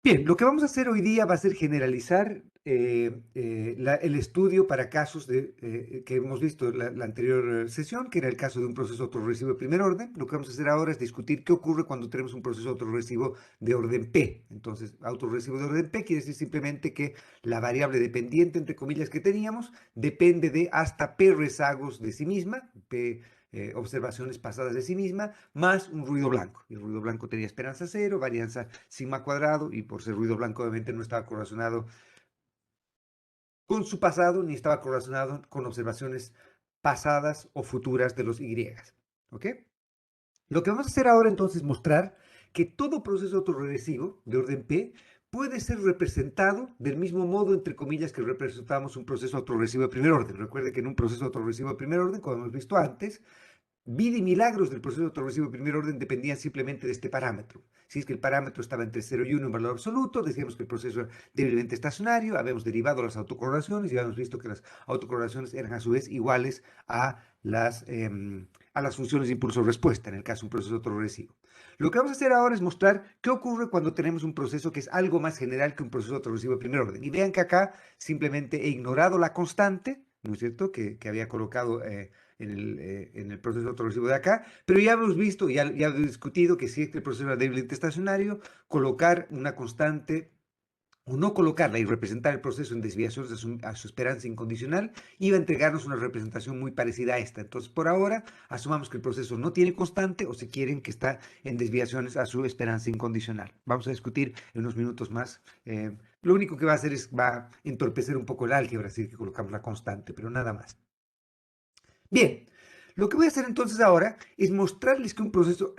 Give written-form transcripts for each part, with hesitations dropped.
Bien, lo que vamos a hacer hoy día va a ser generalizar el estudio para casos que hemos visto la anterior sesión, que era el caso de un proceso autorregresivo de primer orden. Lo que vamos a hacer ahora es discutir qué ocurre cuando tenemos un proceso autorregresivo de orden P. Entonces, autorregresivo de orden P quiere decir simplemente que la variable dependiente, entre comillas, que teníamos, depende de hasta P rezagos de sí misma, P observaciones pasadas de sí misma, más un ruido blanco. Y el ruido blanco tenía esperanza cero, varianza sigma cuadrado, y por ser ruido blanco obviamente no estaba correlacionado con su pasado, ni estaba correlacionado con observaciones pasadas o futuras de los Y. ¿Ok? Lo que vamos a hacer ahora entonces es mostrar que todo proceso autorregresivo de orden P puede ser representado del mismo modo, entre comillas, que representamos un proceso autorregresivo de primer orden. Recuerde que en un proceso autorregresivo de primer orden, como hemos visto antes, vida y milagros del proceso autorregresivo de primer orden dependían simplemente de este parámetro. Si es que el parámetro estaba entre 0 y 1 en valor absoluto, decíamos que el proceso era débilmente estacionario, habíamos derivado las autocorrelaciones y habíamos visto que las autocorrelaciones eran a su vez iguales a las funciones de impulso-respuesta, en el caso de un proceso autorregresivo. Lo que vamos a hacer ahora es mostrar qué ocurre cuando tenemos un proceso que es algo más general que un proceso autorregresivo de primer orden. Y vean que acá simplemente he ignorado la constante, ¿no es cierto?, que había colocado en el proceso autorregresivo de acá, pero ya hemos visto, ya hemos discutido que si es que el proceso era débilmente estacionario, colocar una constante o no colocarla y representar el proceso en desviaciones a su esperanza incondicional iba a entregarnos una representación muy parecida a esta. Entonces, por ahora, asumamos que el proceso no tiene constante o si quieren que está en desviaciones a su esperanza incondicional. Vamos a discutir en unos minutos más. Lo único que va a hacer es va a entorpecer un poco el álgebra, así que colocamos la constante, pero nada más. Bien, lo que voy a hacer entonces ahora es mostrarles que un proceso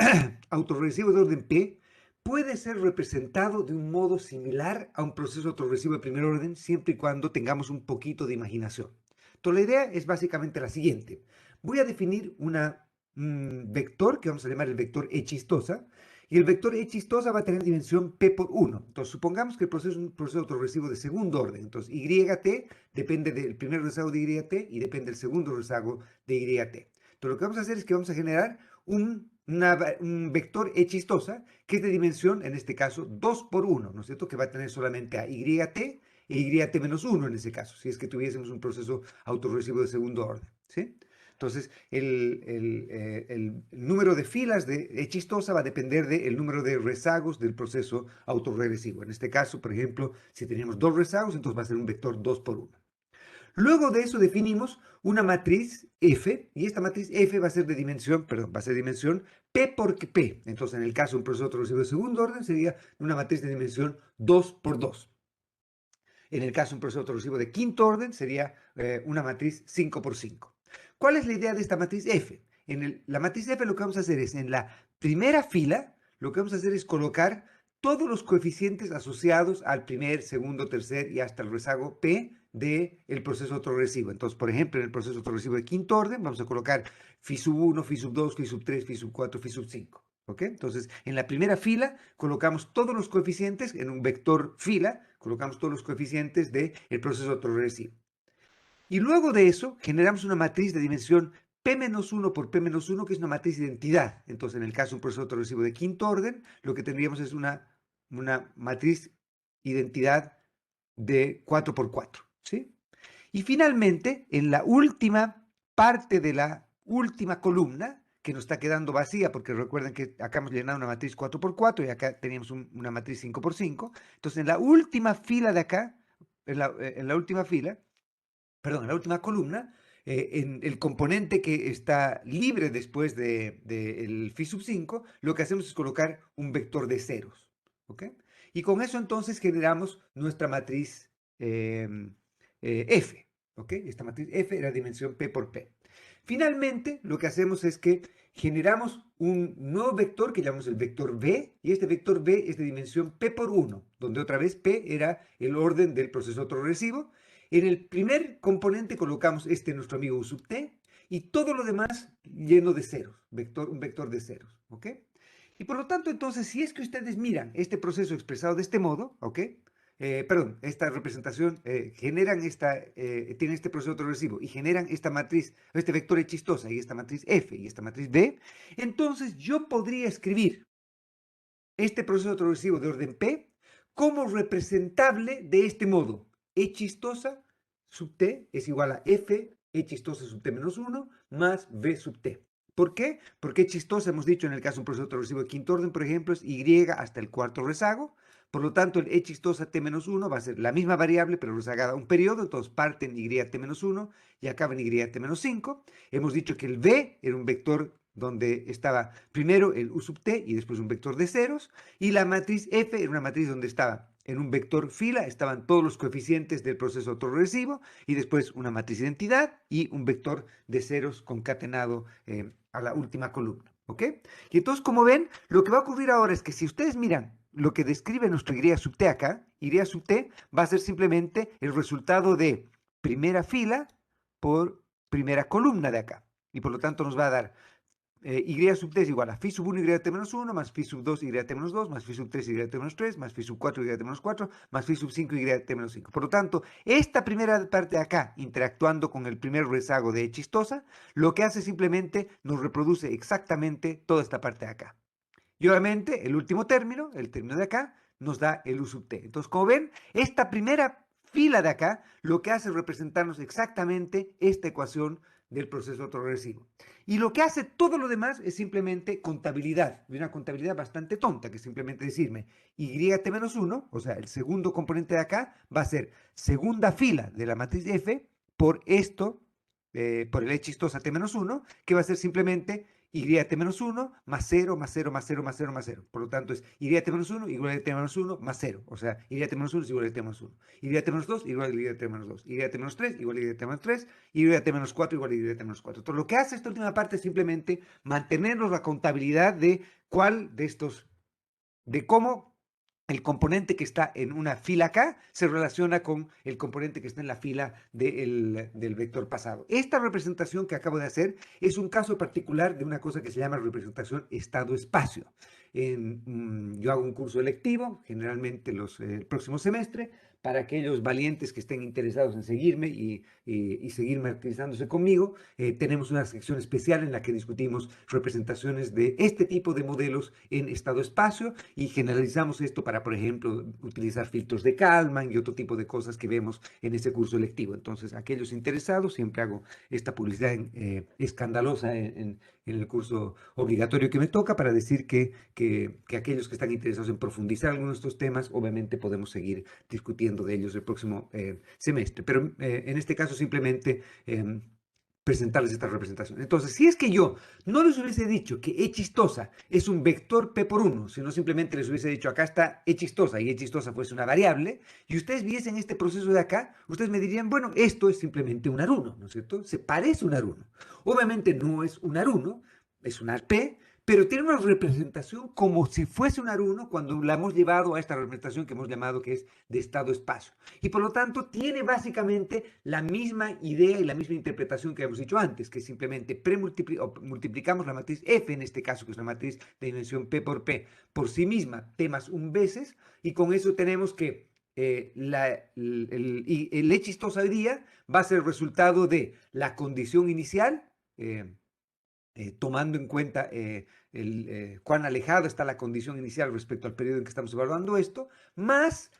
autorregresivo de orden P puede ser representado de un modo similar a un proceso autorregresivo de primer orden, siempre y cuando tengamos un poquito de imaginación. Entonces, la idea es básicamente la siguiente. Voy a definir un vector que vamos a llamar el vector E chistosa, y el vector E chistosa va a tener dimensión P por 1. Entonces, supongamos que el proceso es un proceso autorregresivo de segundo orden. Entonces, YT depende del primer rezago de YT y depende del segundo rezago de YT. Entonces, lo que vamos a hacer es que vamos a generar un vector E chistosa que es de dimensión, en este caso, 2 por 1, ¿no es cierto? Que va a tener solamente a YT e YT menos 1 en ese caso, si es que tuviésemos un proceso autorregresivo de segundo orden, ¿sí? Entonces, el número de filas de E chistosa va a depender del número de rezagos del proceso autorregresivo. En este caso, por ejemplo, si tenemos dos rezagos, entonces va a ser un vector 2 por 1. Luego de eso definimos una matriz F, y esta matriz F va a ser de dimensión, perdón, va a ser de dimensión P por P. Entonces, en el caso de un proceso autorregresivo de segundo orden, sería una matriz de dimensión 2 por 2. En el caso de un proceso autorregresivo de quinto orden, sería una matriz 5 por 5. ¿Cuál es la idea de esta matriz F? La matriz F lo que vamos a hacer es, en la primera fila, lo que vamos a hacer es colocar todos los coeficientes asociados al primer, segundo, tercer y hasta el rezago P del proceso autorregresivo. Entonces, por ejemplo, en el proceso autorregresivo de quinto orden, vamos a colocar phi sub 1, phi sub 2, phi sub 3, phi sub 4, phi sub 5. ¿Ok? Entonces, en la primera fila colocamos todos los coeficientes en un vector fila, colocamos todos los coeficientes del proceso autorregresivo. Y luego de eso, generamos una matriz de dimensión P-1 por P-1, que es una matriz de identidad. Entonces, en el caso de un proceso autorregresivo de quinto orden, lo que tendríamos es una matriz identidad de 4 por 4, ¿sí? Y finalmente, en la última parte de la última columna, que nos está quedando vacía, porque recuerden que acá hemos llenado una matriz 4 por 4 y acá teníamos una matriz 5 por 5. Entonces, en la última fila de acá, en la última fila, perdón, en la última columna, en el componente que está libre después del phi sub 5, lo que hacemos es colocar un vector de ceros, ¿ok? Y con eso entonces generamos nuestra matriz F, ¿ok? Esta matriz F era dimensión P por P. Finalmente, lo que hacemos es que generamos un nuevo vector que llamamos el vector V, y este vector V es de dimensión P por 1, donde otra vez P era el orden del proceso autorregresivo. En el primer componente colocamos nuestro amigo U sub t, y todo lo demás lleno de ceros, un vector de ceros, ¿ok? Y por lo tanto, entonces, si es que ustedes miran este proceso expresado de este modo, ¿ok? Perdón, esta representación, tienen este proceso autorregresivo y generan esta matriz, este vector E chistosa y esta matriz F y esta matriz B, entonces yo podría escribir este proceso autorregresivo de orden P como representable de este modo. E chistosa sub t es igual a f e chistosa sub t menos 1 más v sub t. ¿Por qué? Porque e chistosa, hemos dicho en el caso de un proceso autorregresivo de quinto orden, por ejemplo, es y hasta el cuarto rezago. Por lo tanto, el e chistosa t menos 1 va a ser la misma variable, pero rezagada a un periodo. Entonces, parte en y t menos 1 y acaba en y t menos 5. Hemos dicho que el v era un vector donde estaba primero el u sub t y después un vector de ceros. Y la matriz f era una matriz donde estaba en un vector fila, estaban todos los coeficientes del proceso autorregresivo y después una matriz identidad y un vector de ceros concatenado a la última columna. ¿Ok? Y entonces, como ven, lo que va a ocurrir ahora es que si ustedes miran lo que describe nuestro y sub t acá, y sub t va a ser simplemente el resultado de primera fila por primera columna de acá. Y por lo tanto nos va a dar y sub t es igual a phi sub 1 y t menos 1, más phi sub 2 y t menos 2, más phi sub 3 y t menos 3, más phi sub 4 y t menos 4, más phi sub 5 y t menos 5. Por lo tanto, esta primera parte de acá, interactuando con el primer rezago de chistosa, lo que hace simplemente nos reproduce exactamente toda esta parte de acá. Y obviamente el último término, el término de acá, nos da el u sub t. Entonces, como ven, esta primera fila de acá lo que hace es representarnos exactamente esta ecuación del proceso autorregresivo. Y lo que hace todo lo demás es simplemente contabilidad, y una contabilidad bastante tonta, que es simplemente decirme y-1, o sea, el segundo componente de acá, va a ser segunda fila de la matriz F por esto, por el E chistosa t-1, que va a ser simplemente y-1 más 0, más 0, más 0, más 0, más 0. Por lo tanto, es y-1 igual a y-1 más 0. O sea, y-1 es igual a y-1. Y-2 igual a y-2. Y-3 igual a y-3. Y-4 igual a y-4. Entonces, lo que hace esta última parte es simplemente mantenernos la contabilidad de cuál de estos, de cómo el componente que está en una fila acá se relaciona con el componente que está en la fila del vector pasado. Esta representación que acabo de hacer es un caso particular de una cosa que se llama representación estado-espacio. Yo hago un curso electivo, generalmente el próximo semestre, para aquellos valientes que estén interesados en seguirme y seguir martirizándose conmigo. Tenemos una sección especial en la que discutimos representaciones de este tipo de modelos en estado-espacio y generalizamos esto para, por ejemplo, utilizar filtros de Kalman y otro tipo de cosas que vemos en ese curso electivo. Entonces, aquellos interesados, siempre hago esta publicidad escandalosa en el curso obligatorio que me toca para decir que aquellos que están interesados en profundizar algunos de estos temas, obviamente podemos seguir discutiendo de ellos el próximo semestre. Pero en este caso simplemente presentarles esta representación. Entonces, si es que yo no les hubiese dicho que E chistosa es un vector P por 1, sino simplemente les hubiese dicho acá está E chistosa y E chistosa fuese una variable, y ustedes viesen este proceso de acá, ustedes me dirían, bueno, esto es simplemente un aruno, ¿no es cierto? Se parece a un aruno. Obviamente no es un aruno, es un P, pero tiene una representación como si fuese un aruno cuando la hemos llevado a esta representación que hemos llamado que es de estado-espacio. Y por lo tanto tiene básicamente la misma idea y la misma interpretación que hemos dicho antes, que simplemente multiplicamos la matriz F, en este caso que es una matriz de dimensión P por sí misma, T más un veces, y con eso tenemos que el E chistosa hoy día va a ser el resultado de la condición inicial, tomando en cuenta cuán alejado está la condición inicial respecto al periodo en que estamos evaluando esto, más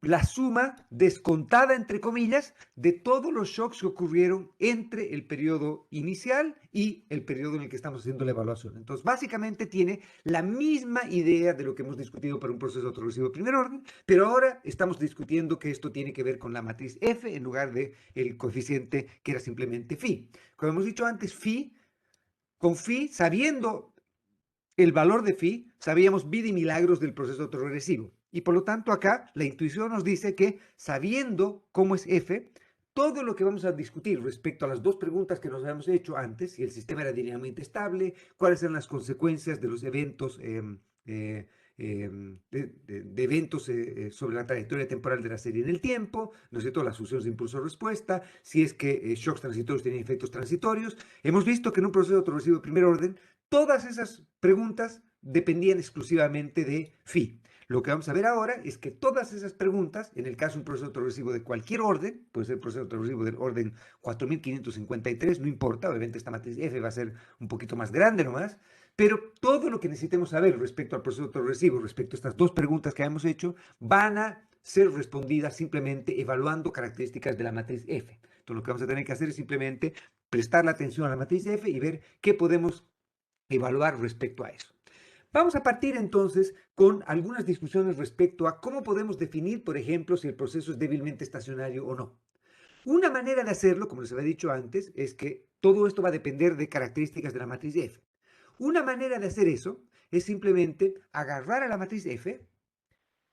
la suma descontada, entre comillas, de todos los shocks que ocurrieron entre el periodo inicial y el periodo en el que estamos haciendo la evaluación. Entonces, básicamente tiene la misma idea de lo que hemos discutido para un proceso autorregresivo de primer orden, pero ahora estamos discutiendo que esto tiene que ver con la matriz F en lugar de el coeficiente que era simplemente phi. Como hemos dicho antes, con phi, sabiendo el valor de phi, sabíamos vida y milagros del proceso autorregresivo. Y por lo tanto acá la intuición nos dice que sabiendo cómo es f, todo lo que vamos a discutir respecto a las dos preguntas que nos habíamos hecho antes, si el sistema era dinámicamente estable, cuáles eran las consecuencias de los eventos de eventos sobre la trayectoria temporal de la serie en el tiempo, ¿no es cierto? Las funciones de impulso-respuesta, si es que shocks transitorios tienen efectos transitorios. Hemos visto que en un proceso autorregresivo de primer orden, todas esas preguntas dependían exclusivamente de phi. Lo que vamos a ver ahora es que todas esas preguntas, en el caso de un proceso autorregresivo de cualquier orden, puede ser proceso autorregresivo del orden 4553, no importa, obviamente esta matriz F va a ser un poquito más grande nomás, Pero todo lo que necesitemos saber respecto al proceso autorregresivo, respecto a estas dos preguntas que hemos hecho, van a ser respondidas simplemente evaluando características de la matriz F. Entonces lo que vamos a tener que hacer es simplemente prestar la atención a la matriz F y ver qué podemos evaluar respecto a eso. Vamos a partir entonces con algunas discusiones respecto a cómo podemos definir, por ejemplo, si el proceso es débilmente estacionario o no. Una manera de hacerlo, como les había dicho antes, es que todo esto va a depender de características de la matriz F. Una manera de hacer eso es simplemente agarrar a la matriz F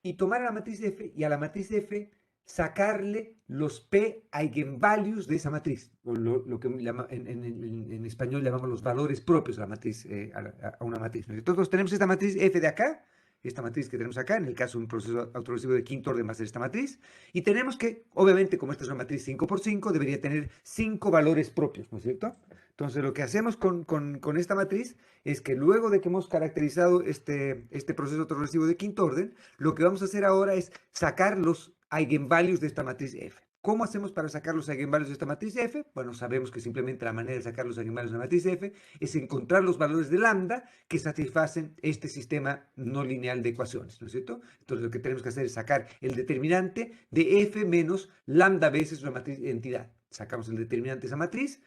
y tomar a la matriz F y a la matriz F sacarle los P eigenvalues de esa matriz, o lo que en español llamamos los valores propios a la matriz, a una matriz. Entonces tenemos esta matriz F de acá, esta matriz que tenemos acá, en el caso de un proceso autorregresivo de quinto orden va a ser esta matriz, y tenemos que, obviamente, como esta es una matriz 5 por 5, debería tener 5 valores propios, ¿no es cierto? Entonces lo que hacemos con esta matriz es que luego de que hemos caracterizado este proceso autorregresivo de quinto orden, lo que vamos a hacer ahora es sacar los eigenvalues de esta matriz F. ¿Cómo hacemos para sacar los eigenvalues de esta matriz F? Bueno, sabemos que simplemente la manera de sacar los eigenvalues de la matriz F es encontrar los valores de lambda que satisfacen este sistema no lineal de ecuaciones, ¿no es cierto? Entonces lo que tenemos que hacer es sacar el determinante de F menos lambda veces una matriz entidad. Sacamos el determinante de esa matriz,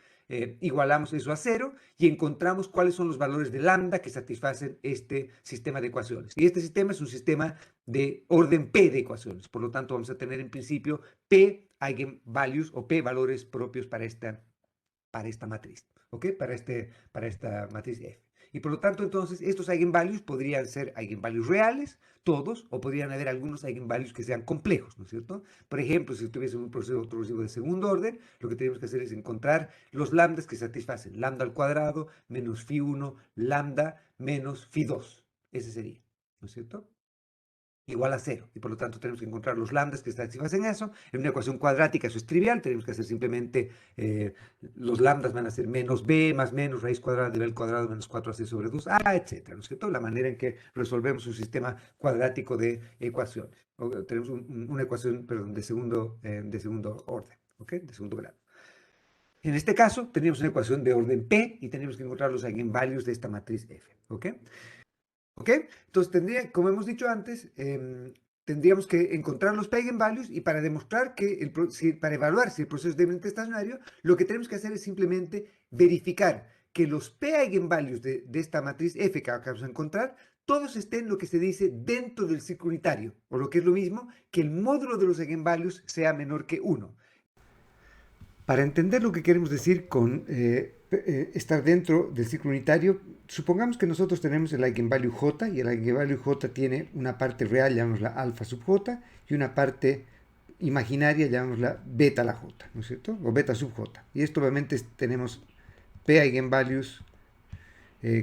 igualamos eso a 0 y encontramos cuáles son los valores de lambda que satisfacen este sistema de ecuaciones. Y este sistema es un sistema de orden P de ecuaciones. Por lo tanto, vamos a tener en principio P eigenvalues o P valores propios para esta matriz, ¿ok? Para esta matriz F. Y por lo tanto, entonces, estos eigenvalues podrían ser eigenvalues reales, todos, o podrían haber algunos eigenvalues que sean complejos, ¿no es cierto? Por ejemplo, si tuviese un proceso autorregresivo de segundo orden, lo que tenemos que hacer es encontrar los lambdas que satisfacen lambda al cuadrado menos phi 1, lambda menos phi 2. Ese sería, ¿no es cierto? Igual a 0, y por lo tanto tenemos que encontrar los lambdas que satisfacen eso. En una ecuación cuadrática eso es trivial, tenemos que hacer simplemente, los lambdas van a ser menos b más menos raíz cuadrada de b al cuadrado menos 4ac sobre 2a, etcétera, ¿no es cierto? La manera en que resolvemos un sistema cuadrático de ecuaciones. Tenemos una ecuación, perdón, de segundo orden, ¿ok? De segundo grado. En este caso, tenemos una ecuación de orden P y tenemos que encontrar los eigenvalues de esta matriz F, ¿ok? ¿Ok? Entonces, como hemos dicho antes, tendríamos que encontrar los P eigenvalues y para demostrar que, para evaluar si el proceso es débilmente estacionario, lo que tenemos que hacer es simplemente verificar que los P eigenvalues de esta matriz F que acabamos de encontrar, todos estén lo que se dice dentro del círculo unitario, o lo que es lo mismo, que el módulo de los eigenvalues sea menor que 1. Para entender lo que queremos decir con estar dentro del círculo unitario, supongamos que nosotros tenemos el eigenvalue j y el eigenvalue j tiene una parte real, llamémosla alfa sub j, y una parte imaginaria, llamémosla beta la j, ¿no es cierto? O beta sub j. Y esto obviamente tenemos p eigenvalues,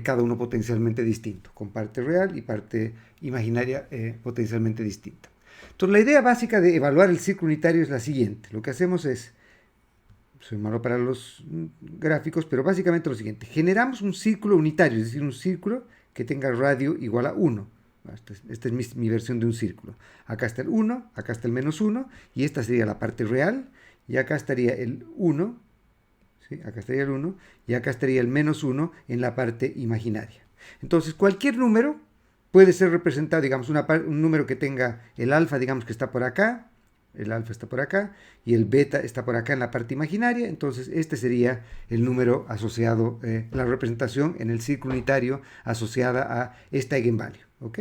cada uno potencialmente distinto, con parte real y parte imaginaria potencialmente distinta. Entonces la idea básica de evaluar el círculo unitario es la siguiente. Lo que hacemos es, soy malo para los gráficos, pero básicamente lo siguiente. Generamos un círculo unitario, es decir, un círculo que tenga radio igual a 1. Esta es mi versión de un círculo. Acá está el 1, acá está el menos 1, y esta sería la parte real, y acá estaría el 1, ¿sí? Acá estaría el 1, y acá estaría el menos 1 en la parte imaginaria. Entonces, cualquier número puede ser representado, digamos, un número que tenga el alfa, digamos que está por acá, el alfa está por acá y el beta está por acá en la parte imaginaria. Entonces este sería el número asociado, la representación en el círculo unitario asociada a esta eigenvalue, ¿ok?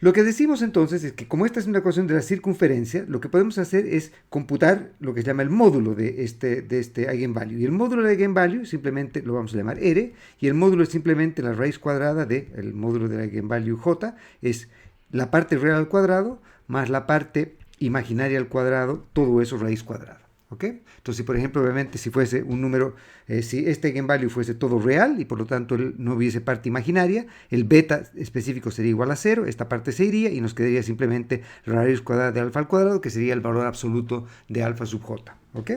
Lo que decimos entonces es que como esta es una ecuación de la circunferencia, lo que podemos hacer es computar lo que se llama el módulo de este eigenvalue. Y el módulo de eigenvalue simplemente lo vamos a llamar R, y el módulo es simplemente la raíz cuadrada del módulo del eigenvalue J, es la parte real al cuadrado más la parte imaginaria al cuadrado, todo eso raíz cuadrada, ¿ok? Entonces, si por ejemplo, obviamente, si fuese un número, si este eigenvalue fuese todo real y por lo tanto no hubiese parte imaginaria, el beta específico sería igual a 0, esta parte se iría y nos quedaría simplemente la raíz cuadrada de alfa al cuadrado, que sería el valor absoluto de alfa sub j, ¿ok?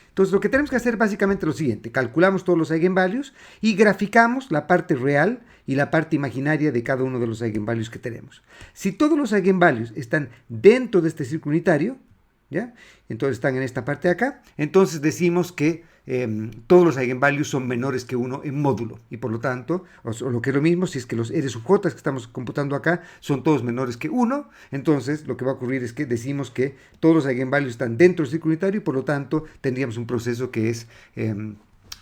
Entonces, lo que tenemos que hacer básicamente es lo siguiente: calculamos todos los eigenvalues y graficamos la parte real y la parte imaginaria de cada uno de los eigenvalues que tenemos. Si todos los eigenvalues están dentro de este círculo unitario, ¿ya? Entonces están en esta parte de acá, entonces decimos que todos los eigenvalues son menores que 1 en módulo. Y por lo tanto, o lo que es lo mismo, si es que los R sub j que estamos computando acá son todos menores que 1, entonces lo que va a ocurrir es que decimos que todos los eigenvalues están dentro del círculo unitario y por lo tanto tendríamos un proceso que es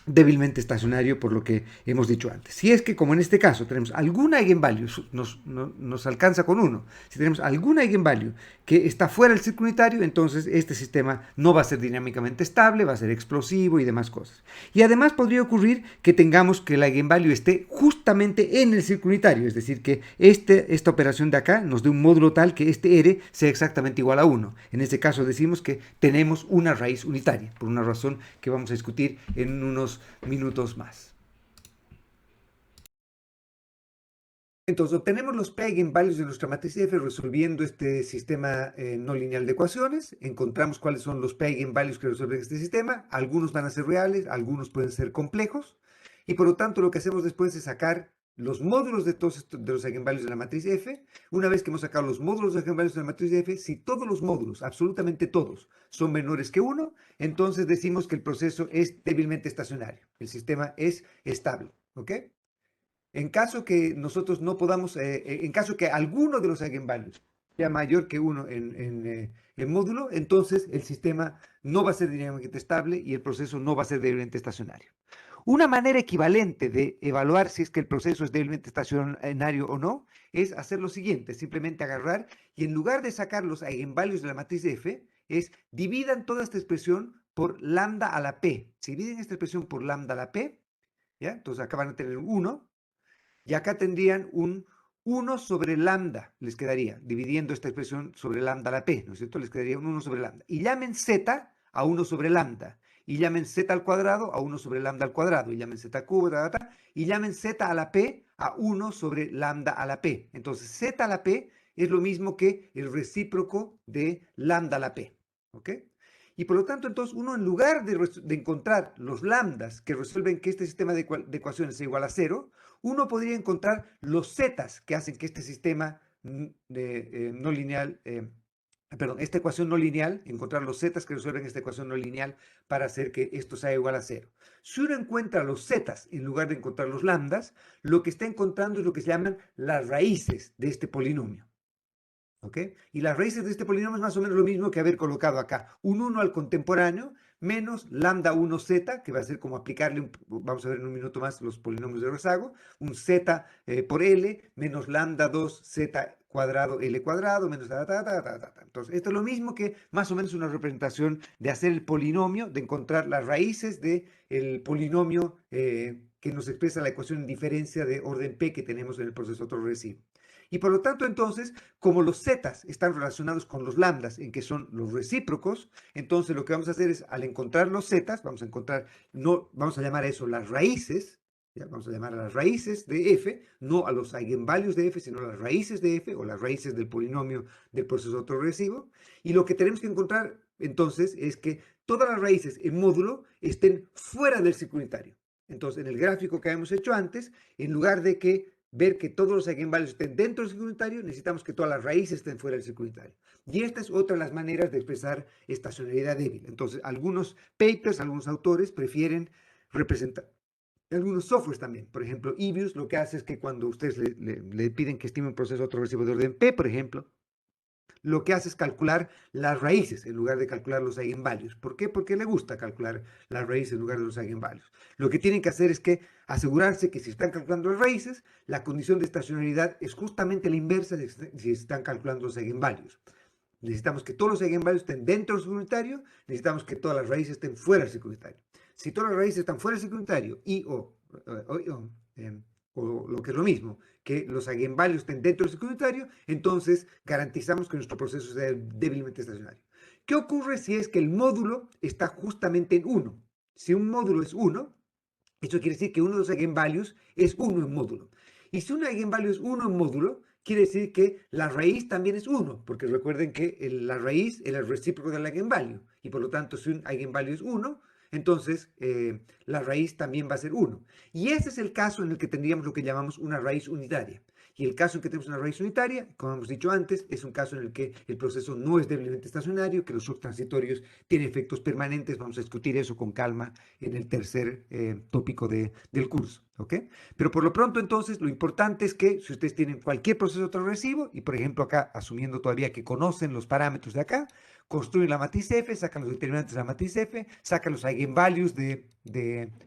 débilmente estacionario, por lo que hemos dicho antes. Si es que, como en este caso, tenemos algún eigenvalue, nos alcanza con 1, si tenemos algún eigenvalue que está fuera del círculo unitario, entonces este sistema no va a ser dinámicamente estable, va a ser explosivo y demás cosas. Y además podría ocurrir que tengamos que el eigenvalue esté justamente en el círculo unitario, es decir, que esta operación de acá nos dé un módulo tal que este R sea exactamente igual a 1. En este caso decimos que tenemos una raíz unitaria, por una razón que vamos a discutir en unos minutos más. Entonces, obtenemos los P eigenvalues de nuestra matriz F resolviendo este sistema no lineal de ecuaciones. Encontramos cuáles son los P eigenvalues que resuelven este sistema. Algunos van a ser reales, algunos pueden ser complejos. Y por lo tanto, lo que hacemos después es sacar los módulos de todos de los eigenvalues de la matriz F. Una vez que hemos sacado los módulos de eigenvalues de la matriz F, si todos los módulos, absolutamente todos, son menores que 1, entonces decimos que el proceso es débilmente estacionario. El sistema es estable. ¿Ok? En caso que nosotros no podamos, en caso que alguno de los eigenvalues sea mayor que 1 en módulo, entonces el sistema no va a ser dinámicamente estable y el proceso no va a ser débilmente estacionario. Una manera equivalente de evaluar si es que el proceso es débilmente estacionario o no es hacer lo siguiente, simplemente agarrar y en lugar de sacar los eigenvalues de la matriz F, es dividan toda esta expresión por lambda a la p. Si dividen esta expresión por lambda a la p, ¿ya? Entonces acá van a tener un 1. Y acá tendrían un 1 sobre lambda, les quedaría, dividiendo esta expresión sobre lambda a la p, ¿no es cierto? Les quedaría un 1 sobre lambda. Y llamen z a 1 sobre lambda. Y llamen z al cuadrado a 1 sobre lambda al cuadrado. Y llamen z cubo, y llamen z a la p a 1 sobre lambda a la p. Entonces, z a la p es lo mismo que el recíproco de lambda a la p. ¿Ok? Y por lo tanto, entonces, uno en lugar de encontrar los lambdas que resuelven que este sistema de ecuaciones sea igual a 0, uno podría encontrar los zetas que hacen que este sistema no lineal, perdón, esta ecuación no lineal, encontrar los zetas que resuelven esta ecuación no lineal para hacer que esto sea igual a 0. Si uno encuentra los zetas en lugar de encontrar los lambdas, lo que está encontrando es lo que se llaman las raíces de este polinomio. ¿Ok? Y las raíces de este polinomio es más o menos lo mismo que haber colocado acá un 1 al contemporáneo menos lambda 1z, que va a ser como aplicarle, vamos a ver en un minuto más los polinomios de rezago, un z por L menos lambda 2z cuadrado L cuadrado menos Entonces, esto es lo mismo que más o menos una representación de hacer el polinomio, de encontrar las raíces del polinomio que nos expresa la ecuación en diferencia de orden P que tenemos en el proceso progresivo. Y por lo tanto, entonces, como los zetas están relacionados con los lambdas, en que son los recíprocos, entonces lo que vamos a hacer es, al encontrar los zetas, vamos a encontrar, no, vamos a llamar a eso las raíces, ¿ya? Vamos a llamar a las raíces de f, no a los eigenvalues de f, sino a las raíces de f, o las raíces del polinomio del proceso autoregresivo, y lo que tenemos que encontrar, entonces, es que todas las raíces en módulo estén fuera del círculo unitario. Entonces, en el gráfico que habíamos hecho antes, en lugar de que ver que todos los eigenvalues estén dentro del círculo unitario, necesitamos que todas las raíces estén fuera del círculo unitario. Y esta es otra de las maneras de expresar estacionalidad débil. Entonces, algunos papers, algunos autores prefieren representar, algunos softwares también. Por ejemplo, EBIUS lo que hace es que cuando ustedes le piden que estime un proceso autoregresivo de orden P, por ejemplo, lo que hace es calcular las raíces en lugar de calcular los eigenvalues. ¿Por qué? Porque le gusta calcular las raíces en lugar de los eigenvalues. Lo que tienen que hacer es que asegurarse que si están calculando las raíces, la condición de estacionalidad es justamente la inversa de si están calculando los eigenvalues. Necesitamos que todos los eigenvalues estén dentro del círculo unitario, necesitamos que todas las raíces estén fuera del círculo unitario. Si todas las raíces están fuera del círculo unitario o lo que es lo mismo, que los eigenvalues estén dentro del círculo unitario, entonces garantizamos que nuestro proceso sea débilmente estacionario. ¿Qué ocurre si es que el módulo está justamente en 1? Si un módulo es 1, eso quiere decir que uno de los eigenvalues es 1 en módulo. Y si un eigenvalue es 1 en módulo, quiere decir que la raíz también es 1, porque recuerden que la raíz es el recíproco del eigenvalue, y por lo tanto si un eigenvalue es 1, entonces la raíz también va a ser 1. Y ese es el caso en el que tendríamos lo que llamamos una raíz unitaria. Y el caso en que tenemos una raíz unitaria, como hemos dicho antes, es un caso en el que el proceso no es deblemente estacionario, que los shocks transitorios tienen efectos permanentes. Vamos a discutir eso con calma en el tercer tópico del curso. ¿Ok? Pero por lo pronto, entonces, lo importante es que si ustedes tienen cualquier proceso autoregresivo, y por ejemplo acá, asumiendo todavía que conocen los parámetros de acá, construyen la matriz F, sacan los determinantes de la matriz F, sacan los eigenvalues de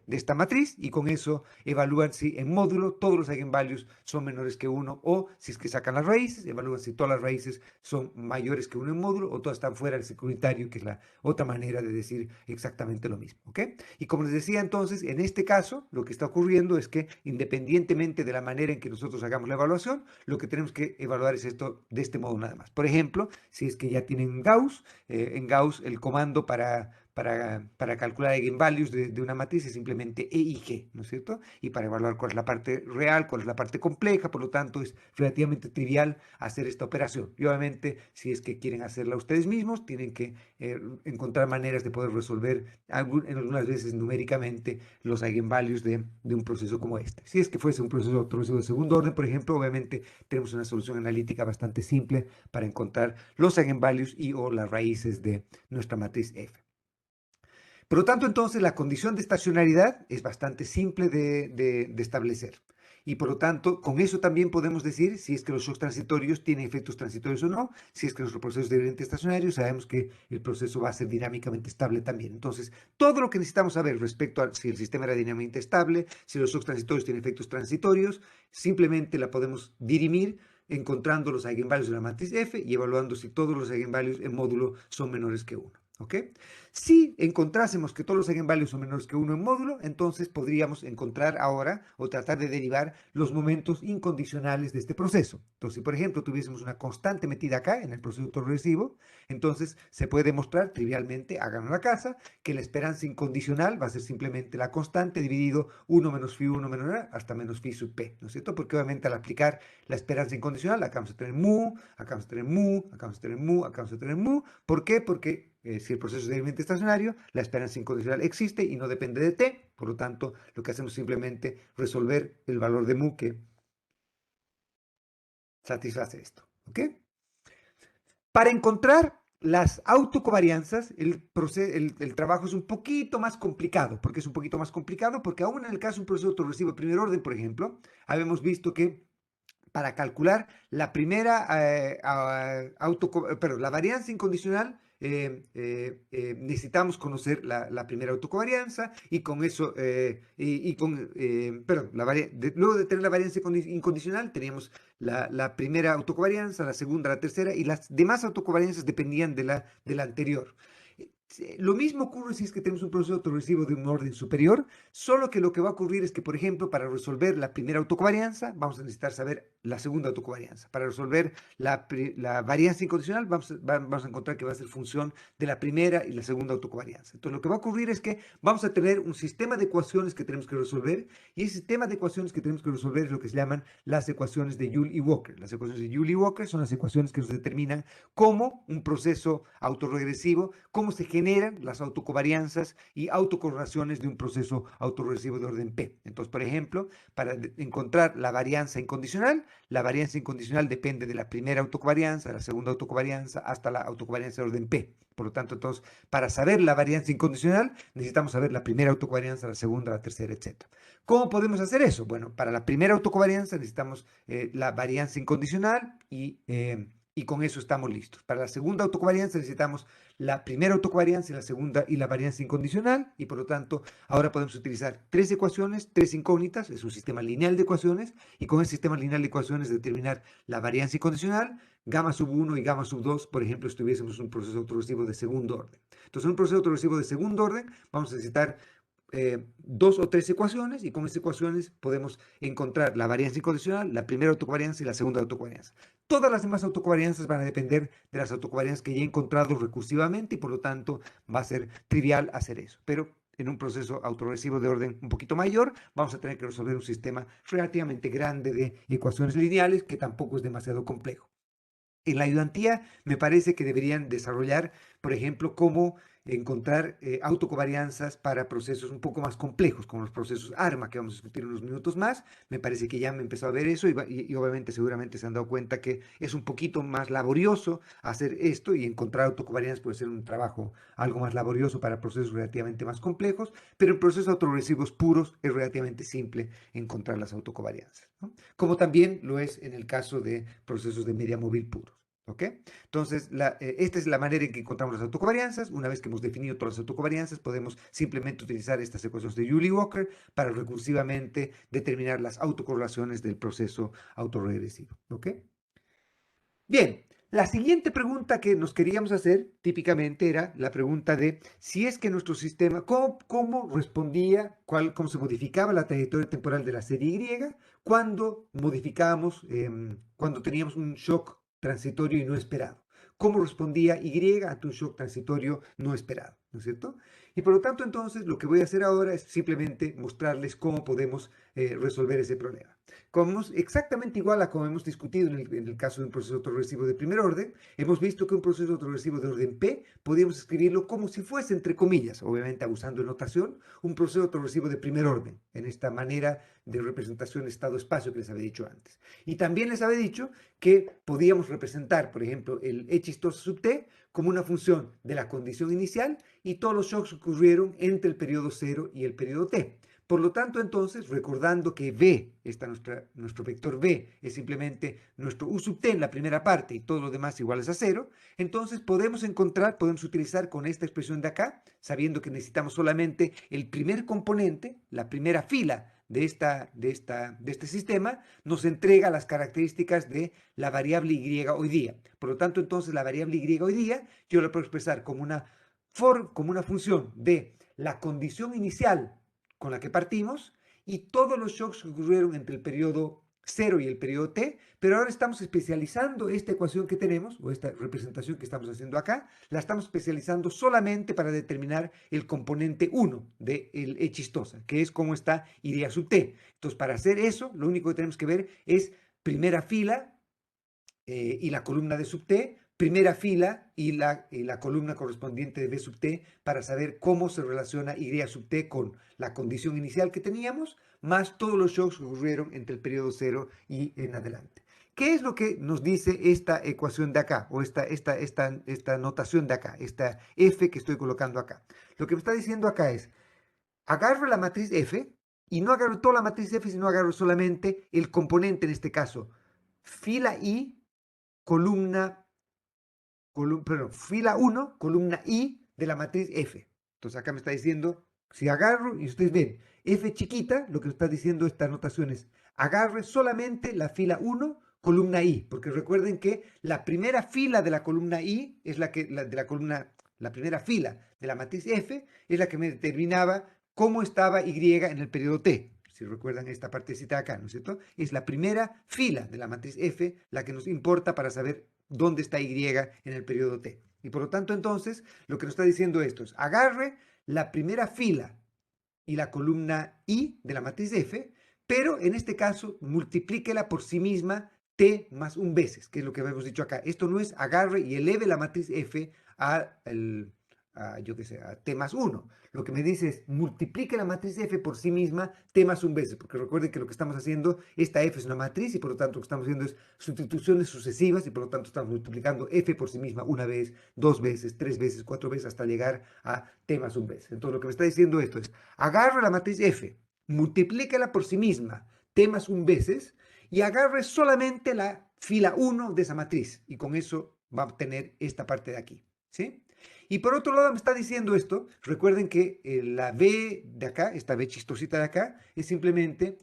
esta matriz y con eso evalúan si en módulo todos los eigenvalues son menores que 1 o si es que sacan las raíces, evalúan si todas las raíces son mayores que 1 en módulo o todas están fuera del ciclo unitario, que es la otra manera de decir exactamente lo mismo. ¿Ok? Y como les decía entonces, en este caso lo que está ocurriendo es que independientemente de la manera en que nosotros hagamos la evaluación, lo que tenemos que evaluar es esto de este modo nada más. Por ejemplo, si es que ya tienen Gauss, en Gauss el comando para calcular eigenvalues de una matriz es simplemente E y G, ¿no es cierto? Y para evaluar cuál es la parte real, cuál es la parte compleja, por lo tanto es relativamente trivial hacer esta operación. Y obviamente, si es que quieren hacerla ustedes mismos, tienen que encontrar maneras de poder resolver en algunas veces numéricamente los eigenvalues de un proceso como este. Si es que fuese un proceso autoregresivo de segundo orden, por ejemplo, obviamente tenemos una solución analítica bastante simple para encontrar los eigenvalues y o las raíces de nuestra matriz F. Por lo tanto, entonces, la condición de estacionariedad es bastante simple de establecer. Y por lo tanto, con eso también podemos decir si es que los shocks transitorios tienen efectos transitorios o no. Si es que nuestro proceso es deblemente estacionario, sabemos que el proceso va a ser dinámicamente estable también. Entonces, todo lo que necesitamos saber respecto a si el sistema era dinámicamente estable, si los shocks transitorios tienen efectos transitorios, simplemente la podemos dirimir encontrando los eigenvalues de la matriz F y evaluando si todos los eigenvalues en módulo son menores que 1. ¿Ok? Si encontrásemos que todos los eigenvalues son menores que 1 en módulo, entonces podríamos encontrar ahora o tratar de derivar los momentos incondicionales de este proceso. Entonces, si por ejemplo tuviésemos una constante metida acá en el proceso autoregresivo, entonces se puede demostrar trivialmente, hagan la casa, que la esperanza incondicional va a ser simplemente la constante dividido 1 menos phi 1 menos A hasta menos phi sub p, ¿no es cierto? Porque obviamente al aplicar la esperanza incondicional, acá vamos a tener mu, acá vamos a tener mu, acá vamos a tener mu, acá vamos a tener mu. ¿Por qué? Porque si el proceso es deblemente estacionario, la esperanza incondicional existe y no depende de t. Por lo tanto, lo que hacemos es simplemente resolver el valor de mu que satisface esto. ¿Ok? Para encontrar las autocovarianzas, el trabajo es un poquito más complicado. ¿Por qué es un poquito más complicado? Porque aún en el caso de un proceso autoregresivo de primer orden, por ejemplo, habíamos visto que para calcular la primera la varianza incondicional, necesitamos conocer la primera autocovarianza y con eso, perdón, luego de tener la varianza incondicional, teníamos la primera autocovarianza, la segunda, la tercera y las demás autocovarianzas dependían de la anterior. Lo mismo ocurre si es que tenemos un proceso autoregresivo de un orden superior, solo que lo que va a ocurrir es que, por ejemplo, para resolver la primera autocovarianza, vamos a necesitar saber la segunda autocovarianza. Para resolver la varianza incondicional, vamos a encontrar que va a ser función de la primera y la segunda autocovarianza. Entonces, lo que va a ocurrir es que vamos a tener un sistema de ecuaciones que tenemos que resolver, y ese sistema de ecuaciones que tenemos que resolver es lo que se llaman las ecuaciones de Joule y Walker. Las ecuaciones de Joule y Walker son las ecuaciones que nos determinan cómo un proceso autorregresivo, cómo se generan las autocovarianzas y autocorrelaciones de un proceso autorregresivo de orden P. Entonces, por ejemplo, para encontrar la varianza incondicional depende de la primera autocovarianza, de la segunda autocovarianza, hasta la autocovarianza de orden P. Por lo tanto, entonces, para saber la varianza incondicional, necesitamos saber la primera autocovarianza, la segunda, la tercera, etc. ¿Cómo podemos hacer eso? Bueno, para la primera autocovarianza necesitamos la varianza incondicional y con eso estamos listos. Para la segunda autocovarianza necesitamos la primera autocovarianza y la segunda y la varianza incondicional, y por lo tanto ahora podemos utilizar tres ecuaciones, tres incógnitas, es un sistema lineal de ecuaciones, y con el sistema lineal de ecuaciones determinar la varianza incondicional, gamma sub 1 y gamma sub 2, por ejemplo, si tuviésemos un proceso autoregresivo de segundo orden. Entonces, en un proceso autoregresivo de segundo orden vamos a necesitar dos o tres ecuaciones, y con esas ecuaciones podemos encontrar la varianza incondicional, la primera autocovarianza y la segunda autocovarianza. Todas las demás autocovarianzas van a depender de las autocovarianzas que ya he encontrado recursivamente y por lo tanto va a ser trivial hacer eso. Pero en un proceso autorregresivo de orden un poquito mayor, vamos a tener que resolver un sistema relativamente grande de ecuaciones lineales que tampoco es demasiado complejo. En la ayudantía me parece que deberían desarrollar, por ejemplo, cómo encontrar autocovarianzas para procesos un poco más complejos, como los procesos ARMA, que vamos a discutir en unos minutos más. Me parece que ya me empezó a ver eso y obviamente seguramente se han dado cuenta que es un poquito más laborioso hacer esto y encontrar autocovarianzas puede ser un trabajo algo más laborioso para procesos relativamente más complejos, pero en procesos autoregresivos puros es relativamente simple encontrar las autocovarianzas, ¿no? Como también lo es en el caso de procesos de media móvil puros. ¿Ok? Entonces, esta es la manera en que encontramos las autocovarianzas. Una vez que hemos definido todas las autocovarianzas, podemos simplemente utilizar estas ecuaciones de Joule-Walker para recursivamente determinar las autocorrelaciones del proceso autorregresivo. ¿Ok? Bien, la siguiente pregunta que nos queríamos hacer típicamente era la pregunta de si es que nuestro sistema, cómo respondía, cómo se modificaba la trayectoria temporal de la serie Y cuando modificábamos, cuando teníamos un shock transitorio y no esperado. ¿Cómo respondía Y ante un shock transitorio no esperado? ¿No es cierto? Y por lo tanto, entonces, lo que voy a hacer ahora es simplemente mostrarles cómo podemos resolver ese problema. Exactamente igual a como hemos discutido en el caso de un proceso autorregresivo de primer orden, hemos visto que un proceso autorregresivo de orden P podríamos escribirlo como si fuese, entre comillas, obviamente abusando de notación, un proceso autorregresivo de primer orden, en esta manera de representación estado-espacio que les había dicho antes. Y también les había dicho que podíamos representar, por ejemplo, el E chistoso sub t como una función de la condición inicial y todos los shocks ocurrieron entre el periodo 0 y el periodo t. Por lo tanto, entonces, recordando que V, nuestro vector V, es simplemente nuestro U sub t en la primera parte y todo lo demás iguales a 0, entonces podemos utilizar con esta expresión de acá, sabiendo que necesitamos solamente el primer componente, la primera fila de este sistema, nos entrega las características de la variable Y hoy día. Por lo tanto, entonces, la variable Y hoy día, yo la puedo expresar como una función de la condición inicial con la que partimos y todos los shocks que ocurrieron entre el periodo 0 y el periodo t, pero ahora estamos especializando esta ecuación que tenemos, o esta representación que estamos haciendo acá, la estamos especializando solamente para determinar el componente 1 del E chistosa, que es cómo está Y sub t. Entonces, para hacer eso, lo único que tenemos que ver es primera fila y la columna de sub t, primera fila y la columna correspondiente de B sub t para saber cómo se relaciona Y sub t con la condición inicial que teníamos, más todos los shocks que ocurrieron entre el periodo 0 y en adelante. ¿Qué es lo que nos dice esta ecuación de acá, o esta notación de acá, esta F que estoy colocando acá? Lo que me está diciendo acá es, agarro la matriz F, y no agarro toda la matriz F, sino agarro solamente el componente, en este caso, fila I, fila 1, columna I de la matriz F. Entonces acá me está diciendo, si agarro, y ustedes ven, F chiquita, lo que está diciendo esta notación es, agarre solamente la fila 1, columna I, porque recuerden que la primera fila de la columna I es la primera fila de la matriz F es la que me determinaba cómo estaba Y en el periodo T. Si recuerdan esta partecita de acá, ¿no es cierto? Es la primera fila de la matriz F la que nos importa para saber dónde está Y en el periodo T. Y por lo tanto, entonces, lo que nos está diciendo esto es, agarre la primera fila y la columna I de la matriz F, pero en este caso, multiplíquela por sí misma T más un veces, que es lo que hemos dicho acá. Esto no es agarre y eleve la matriz F yo qué sé, a T más 1. Lo que me dice es multiplique la matriz F por sí misma T más un veces, porque recuerden que lo que estamos haciendo, esta F es una matriz y por lo tanto lo que estamos haciendo es sustituciones sucesivas y por lo tanto estamos multiplicando F por sí misma una vez, dos veces, tres veces, cuatro veces hasta llegar a T más un veces. Entonces lo que me está diciendo esto es, agarre la matriz F, multiplícala por sí misma T más un veces y agarre solamente la fila 1 de esa matriz y con eso va a obtener esta parte de aquí, ¿sí? Y por otro lado me está diciendo esto, recuerden que la B de acá, esta B chistosita de acá, es simplemente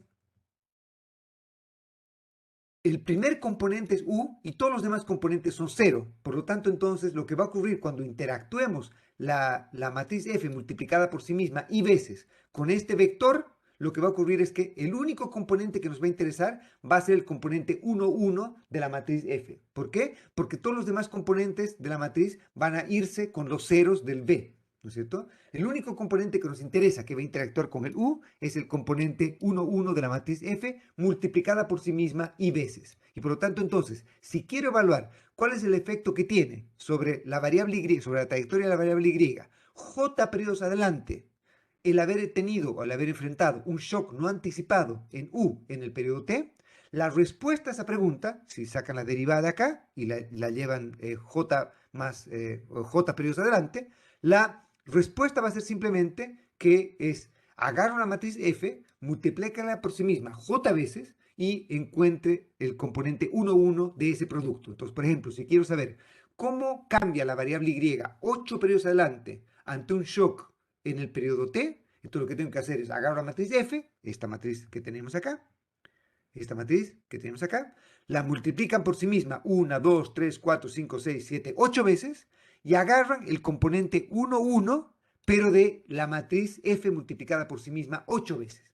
el primer componente es U y todos los demás componentes son 0. Por lo tanto, entonces, lo que va a ocurrir cuando interactuemos la matriz F multiplicada por sí misma y veces con este vector, lo que va a ocurrir es que el único componente que nos va a interesar va a ser el componente 1, 1 de la matriz F. ¿Por qué? Porque todos los demás componentes de la matriz van a irse con los ceros del B, ¿no es cierto? El único componente que nos interesa que va a interactuar con el U es el componente 1, 1 de la matriz F multiplicada por sí misma y veces. Y por lo tanto, entonces, si quiero evaluar cuál es el efecto que tiene sobre la variable Y, sobre la trayectoria de la variable Y, J periodos adelante, el haber tenido o el haber enfrentado un shock no anticipado en U en el periodo T, la respuesta a esa pregunta, si sacan la derivada de acá y la llevan J más J periodos adelante, la respuesta va a ser simplemente que es agarra una matriz F, multiplícala por sí misma J veces y encuentre el componente 1, 1 de ese producto. Entonces, por ejemplo, si quiero saber cómo cambia la variable Y 8 periodos adelante ante un shock en el periodo T, entonces lo que tengo que hacer es agarrar la matriz F, esta matriz que tenemos acá, la multiplican por sí misma 1, 2, 3, 4, 5, 6, 7, 8 veces y agarran el componente 1, 1, pero de la matriz F multiplicada por sí misma 8 veces.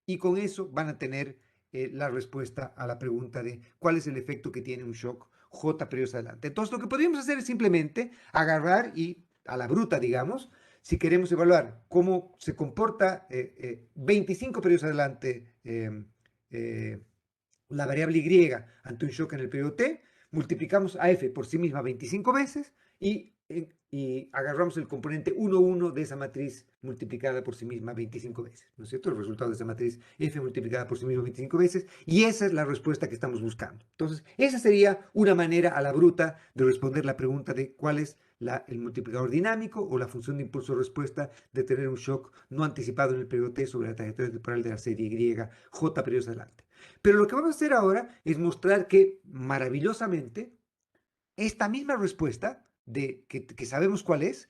Y con eso van a tener la respuesta a la pregunta de cuál es el efecto que tiene un shock J periodos adelante. Entonces lo que podríamos hacer es simplemente agarrar y a la bruta, digamos, si queremos evaluar cómo se comporta 25 periodos adelante la variable Y ante un shock en el periodo T, multiplicamos a F por sí misma 25 veces y agarramos el componente 1, 1 de esa matriz multiplicada por sí misma 25 veces, ¿no es cierto? El resultado de esa matriz F multiplicada por sí misma 25 veces, y esa es la respuesta que estamos buscando. Entonces, esa sería una manera a la bruta de responder la pregunta de cuál es el multiplicador dinámico o la función de impulso-respuesta de tener un shock no anticipado en el periodo T sobre la trayectoria temporal de la serie Y, J periodos adelante. Pero lo que vamos a hacer ahora es mostrar que maravillosamente esta misma respuesta que sabemos cuál es,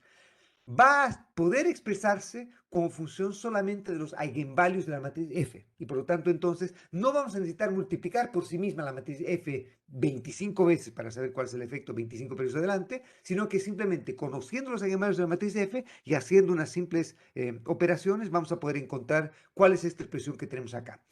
va a poder expresarse como función solamente de los eigenvalues de la matriz F. Y por lo tanto, entonces, no vamos a necesitar multiplicar por sí misma la matriz F 25 veces para saber cuál es el efecto 25 periodos adelante, sino que simplemente conociendo los eigenvalues de la matriz F y haciendo unas simples operaciones, vamos a poder encontrar cuál es esta expresión que tenemos acá.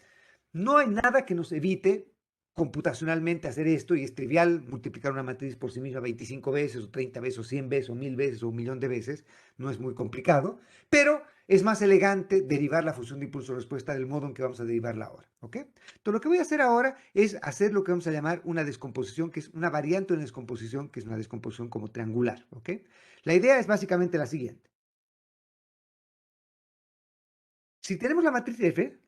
No hay nada que nos evite computacionalmente hacer esto, y es trivial multiplicar una matriz por sí misma 25 veces, o 30 veces, o 100 veces, o 1000 veces, o 1.000.000 de veces. No es muy complicado, pero es más elegante derivar la función de impulso-respuesta del modo en que vamos a derivarla ahora, ¿ok? Entonces, lo que voy a hacer ahora es hacer lo que vamos a llamar una descomposición, que es una variante de una descomposición, que es una descomposición como triangular, ¿ok? La idea es básicamente la siguiente. Si tenemos la matriz F,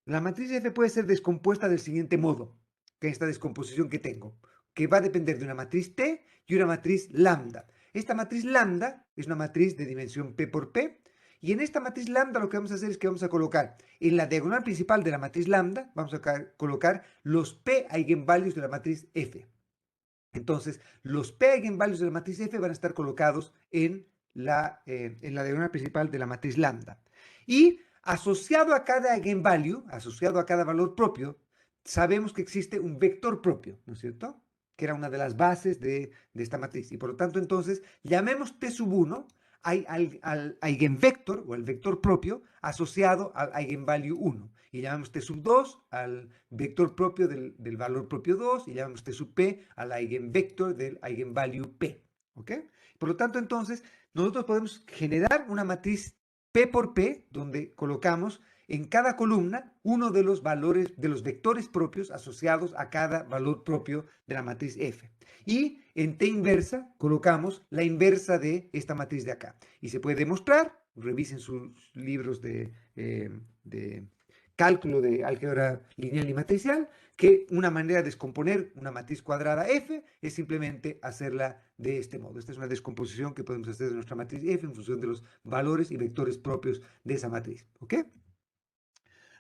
la matriz F puede ser descompuesta del siguiente modo, que esta descomposición que tengo, que va a depender de una matriz T y una matriz lambda. Esta matriz lambda es una matriz de dimensión P por P, y en esta matriz lambda lo que vamos a hacer es que vamos a colocar en la diagonal principal de la matriz lambda, vamos a colocar los P eigenvalues de la matriz F. Entonces, los P eigenvalues de la matriz F van a estar colocados en la diagonal principal de la matriz lambda. Y asociado a cada eigenvalue, asociado a cada valor propio, sabemos que existe un vector propio, ¿no es cierto? Que era una de las bases de esta matriz. Y por lo tanto, entonces, llamemos T sub 1 al eigenvector o el vector propio asociado al eigenvalue 1. Y llamamos T sub 2 al vector propio del valor propio 2, y llamamos T sub P al eigenvector del eigenvalue P. ¿Ok? Por lo tanto, entonces, nosotros podemos generar una matriz P por P, donde colocamos en cada columna uno de los valores, de los vectores propios asociados a cada valor propio de la matriz F. Y en T inversa colocamos la inversa de esta matriz de acá. Y se puede demostrar, revisen sus libros de cálculo de álgebra lineal y matricial, que una manera de descomponer una matriz cuadrada F es simplemente hacerla de este modo. Esta es una descomposición que podemos hacer de nuestra matriz F en función de los valores y vectores propios de esa matriz. ¿Ok?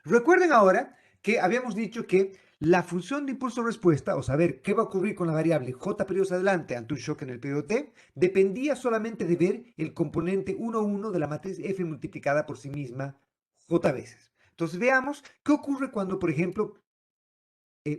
Recuerden ahora que habíamos dicho que la función de impulso-respuesta, o saber qué va a ocurrir con la variable j periodos adelante ante un shock en el periodo t, dependía solamente de ver el componente 1, 1 de la matriz f multiplicada por sí misma j veces. Entonces veamos qué ocurre cuando, por ejemplo,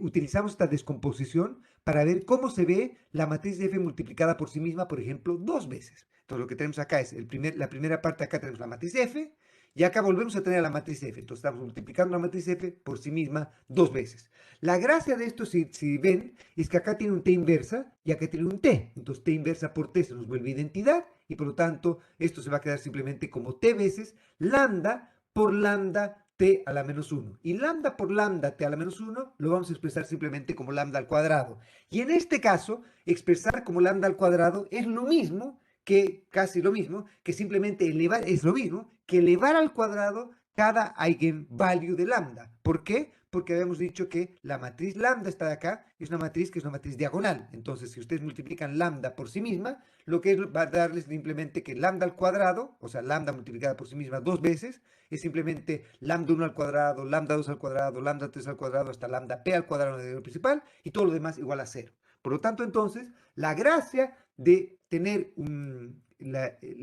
utilizamos esta descomposición para ver cómo se ve la matriz f multiplicada por sí misma, por ejemplo, 2 veces. Entonces lo que tenemos acá es la primera parte, acá tenemos la matriz f, y acá volvemos a tener la matriz f. Entonces estamos multiplicando la matriz f por sí misma 2 veces. La gracia de esto, si ven, es que acá tiene un t inversa y acá tiene un t. Entonces t inversa por t se nos vuelve identidad, y por lo tanto esto se va a quedar simplemente como t veces lambda por lambda t a la menos 1. Y lambda por lambda t a la menos 1 lo vamos a expresar simplemente como lambda al cuadrado. Y en este caso, expresar como lambda al cuadrado es lo mismo que casi lo mismo, que simplemente elevar, es lo mismo que elevar al cuadrado cada eigenvalue de lambda. ¿Por qué? Porque habíamos dicho que la matriz lambda está de acá, es una matriz que es una matriz diagonal. Entonces, si ustedes multiplican lambda por sí misma, lo que va a darles simplemente que lambda al cuadrado, o sea, lambda multiplicada por sí misma dos veces, es simplemente lambda 1 al cuadrado, lambda 2 al cuadrado, lambda 3 al cuadrado, hasta lambda p al cuadrado en el integral principal, y todo lo demás igual a 0. Por lo tanto, entonces, la gracia de tener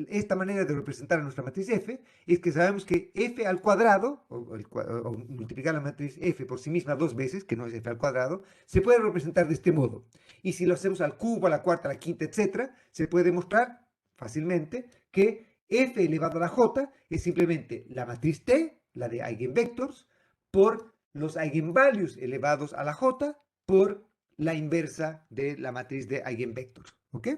esta manera de representar a nuestra matriz F es que sabemos que F al cuadrado, o multiplicar la matriz F por sí misma dos veces, que no es F al cuadrado, se puede representar de este modo. Y si lo hacemos al cubo, a la cuarta, a la quinta, etc., se puede demostrar fácilmente que F elevado a la J es simplemente la matriz T, la de eigenvectors, por los eigenvalues elevados a la J por la inversa de la matriz de eigenvectors. ¿Ok?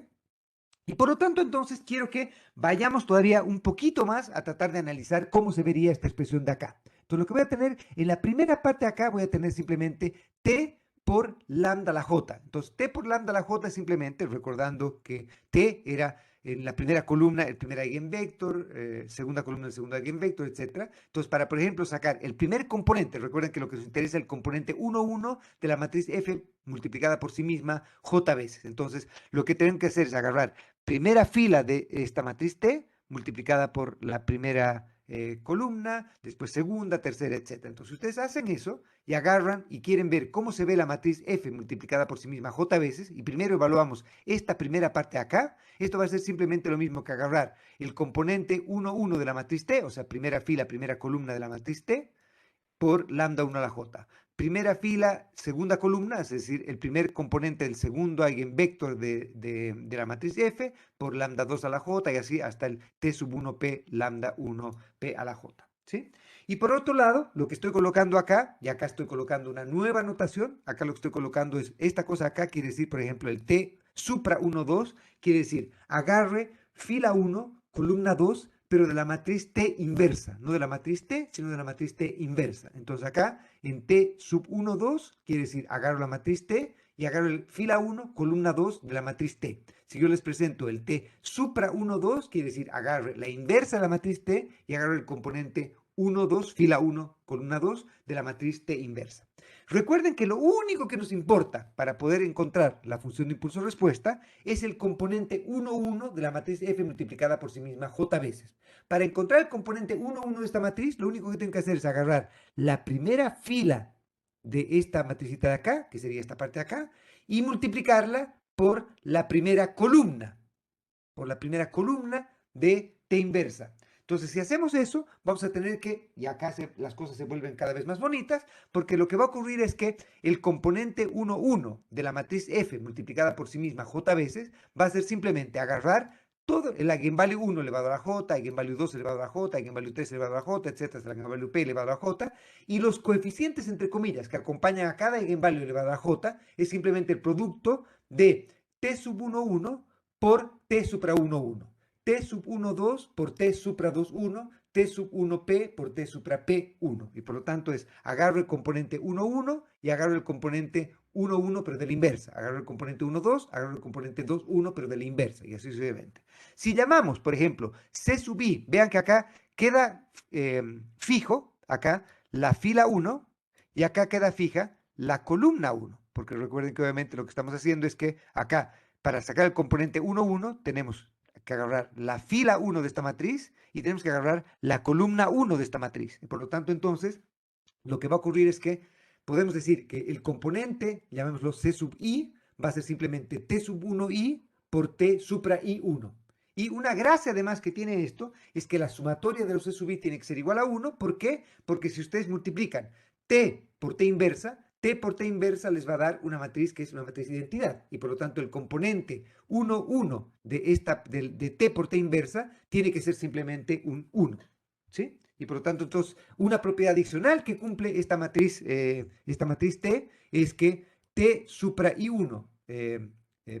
Y por lo tanto, entonces, quiero que vayamos todavía un poquito más a tratar de analizar cómo se vería esta expresión de acá. Entonces, lo que voy a tener en la primera parte de acá, voy a tener simplemente T por lambda a la J. Entonces, T por lambda a la J es simplemente, recordando que T era en la primera columna el primer eigenvector, segunda columna el segundo eigenvector, etc. Entonces, para, por ejemplo, sacar el primer componente, recuerden que lo que nos interesa es el componente 1, 1 de la matriz F multiplicada por sí misma J veces. Entonces, lo que tenemos que hacer es agarrar primera fila de esta matriz T multiplicada por la primera columna, después segunda, tercera, etc. Entonces ustedes hacen eso y agarran y quieren ver cómo se ve la matriz F multiplicada por sí misma J veces, y primero evaluamos esta primera parte acá. Esto va a ser simplemente lo mismo que agarrar el componente 1, 1 de la matriz T, o sea, primera fila, primera columna de la matriz T, por lambda 1 a la J. Primera fila, segunda columna, es decir, el primer componente del segundo eigenvector de la matriz F por lambda 2 a la J, y así hasta el T sub 1P lambda 1P a la J. ¿Sí? Y por otro lado, lo que estoy colocando acá, y acá estoy colocando una nueva notación, acá lo que estoy colocando es esta cosa acá, quiere decir, por ejemplo, el T supra 1, 2, quiere decir, agarre fila 1, columna 2, pero de la matriz T inversa, no de la matriz T, sino de la matriz T inversa. Entonces acá, en T sub 1, 2, quiere decir, agarro la matriz T y agarro el fila 1, columna 2 de la matriz T. Si yo les presento el T supra 1, 2, quiere decir, agarro la inversa de la matriz T y agarro el componente 1, 2, fila 1, columna 2 de la matriz T inversa. Recuerden que lo único que nos importa para poder encontrar la función de impulso-respuesta es el componente 1, 1 de la matriz F multiplicada por sí misma J veces. Para encontrar el componente 1, 1 de esta matriz, lo único que tengo que hacer es agarrar la primera fila de esta matricita de acá, que sería esta parte de acá, y multiplicarla por la primera columna de T inversa. Entonces, si hacemos eso, vamos a tener que, y acá las cosas se vuelven cada vez más bonitas, porque lo que va a ocurrir es que el componente 1, 1 de la matriz F multiplicada por sí misma J veces va a ser simplemente agarrar todo el eigenvalue 1 elevado a la J, eigenvalue 2 elevado a la J, eigenvalue 3 elevado a la J, etc., hasta el eigenvalue P elevado a la J, y los coeficientes, entre comillas, que acompañan a cada eigenvalue elevado a la J, es simplemente el producto de T sub 1, 1 por T supra 1, 1. T sub 1, 2 por T supra 2, 1, T sub 1P por T supra P, 1. Y por lo tanto es, agarro el componente 1, 1 y agarro el componente 1, 1, pero de la inversa. Agarro el componente 1, 2, agarro el componente 2, 1, pero de la inversa. Y así sucesivamente. Si llamamos, por ejemplo, C sub I, vean que acá queda fijo, acá, la fila 1, y acá queda fija la columna 1. Porque recuerden que obviamente lo que estamos haciendo es que acá, para sacar el componente 1, 1, tenemos que agarrar la fila 1 de esta matriz y tenemos que agarrar la columna 1 de esta matriz. Y por lo tanto, entonces, lo que va a ocurrir es que podemos decir que el componente, llamémoslo C sub I, va a ser simplemente T sub 1I por T supra I1. Y una gracia además que tiene esto es que la sumatoria de los C sub I tiene que ser igual a 1. ¿Por qué? Porque si ustedes multiplican T por T inversa, T por T inversa les va a dar una matriz que es una matriz de identidad. Y por lo tanto el componente 1, 1 de T por T inversa tiene que ser simplemente un 1. ¿Sí? Y por lo tanto, entonces, una propiedad adicional que cumple esta matriz T es que T supra I1,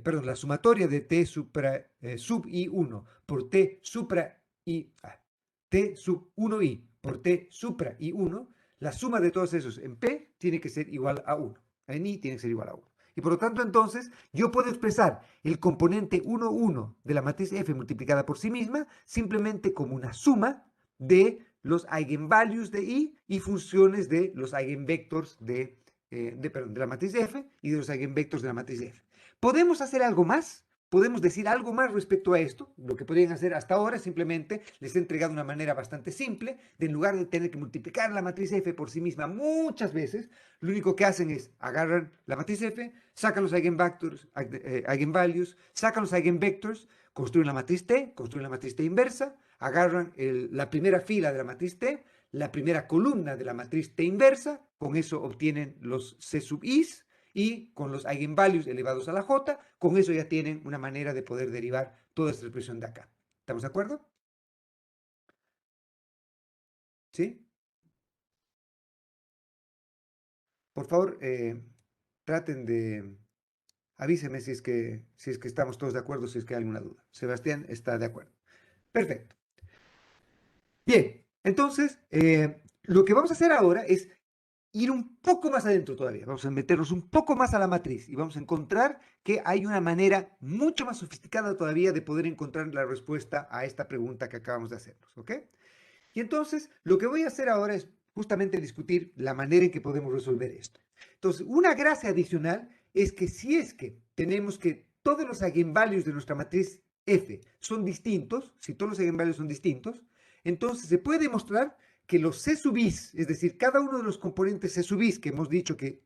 perdón, la sumatoria de T supra sub I1 por T supra T sub 1I por T supra I1, la suma de todos esos en P tiene que ser igual a 1. En I tiene que ser igual a 1. Y por lo tanto, entonces, yo puedo expresar el componente 1, 1 de la matriz F multiplicada por sí misma simplemente como una suma de los eigenvalues de I y funciones de los eigenvectors perdón, de la matriz F y de los eigenvectors de la matriz F. ¿Podemos hacer algo más? ¿Podemos decir algo más respecto a esto? Lo que podrían hacer hasta ahora simplemente les he entregado una manera bastante simple de en lugar de tener que multiplicar la matriz F por sí misma muchas veces, lo único que hacen es agarran la matriz F, sacan los eigenvalues, sacan los eigenvectors, construyen la matriz T, construyen la matriz T inversa, agarran la primera fila de la matriz T, la primera columna de la matriz T inversa, con eso obtienen los C sub i's, y con los eigenvalues elevados a la j, con eso ya tienen una manera de poder derivar toda esta expresión de acá. ¿Estamos de acuerdo? ¿Sí? Por favor, traten de... Avíseme si es que estamos todos de acuerdo, si es que hay alguna duda. Sebastián está de acuerdo. Perfecto. Bien, entonces, lo que vamos a hacer ahora es ir un poco más adentro todavía. Vamos a meternos un poco más a la matriz y vamos a encontrar que hay una manera mucho más sofisticada todavía de poder encontrar la respuesta a esta pregunta que acabamos de hacernos, ¿ok? Y entonces, lo que voy a hacer ahora es justamente discutir la manera en que podemos resolver esto. Entonces, una gracia adicional es que si es que tenemos que todos los eigenvalues de nuestra matriz F son distintos, si todos los eigenvalues son distintos, entonces se puede demostrar que los C sub i's, es decir, cada uno de los componentes C sub i's que hemos dicho que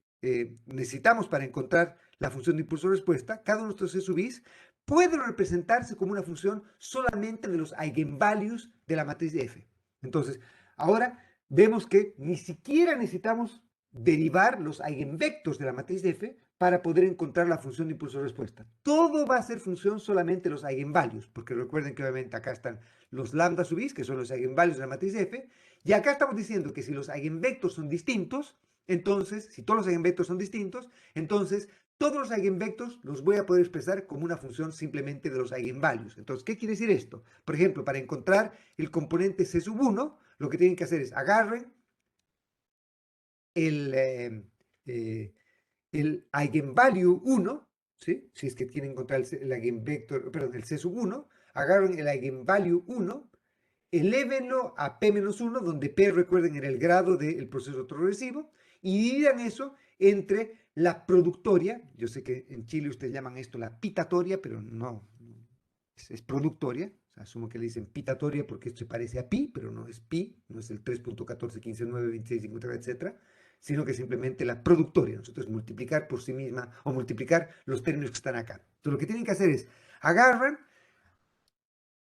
necesitamos para encontrar la función de impulso-respuesta, cada uno de estos C sub i's puede representarse como una función solamente de los eigenvalues de la matriz F. Entonces, ahora vemos que ni siquiera necesitamos derivar los eigenvectors de la matriz F para poder encontrar la función de impulso-respuesta. Todo va a ser función solamente de los eigenvalues, porque recuerden que obviamente acá están los lambda sub i's, que son los eigenvalues de la matriz F, y acá estamos diciendo que si los eigenvectors son distintos, entonces, si todos los eigenvectors son distintos, entonces todos los eigenvectors los voy a poder expresar como una función simplemente de los eigenvalues. Entonces, ¿qué quiere decir esto? Por ejemplo, para encontrar el componente C sub 1, lo que tienen que hacer es agarren el eigenvalue 1, ¿sí? Si es que quieren encontrar el eigenvector, perdón, el C sub 1, agarren el eigenvalue 1, elévenlo a P-1, donde P, recuerden, era el grado del proceso autoregresivo, y dividan eso entre la productoria, yo sé que en Chile ustedes llaman esto la pitatoria, pero no, es productoria, o sea, asumo que le dicen pitatoria porque esto se parece a pi, pero no es pi, no es el 3.14, 15, 9, 26, 50, etcétera, sino que simplemente la productoria, nosotros multiplicar por sí misma o multiplicar los términos que están acá. Entonces lo que tienen que hacer es agarran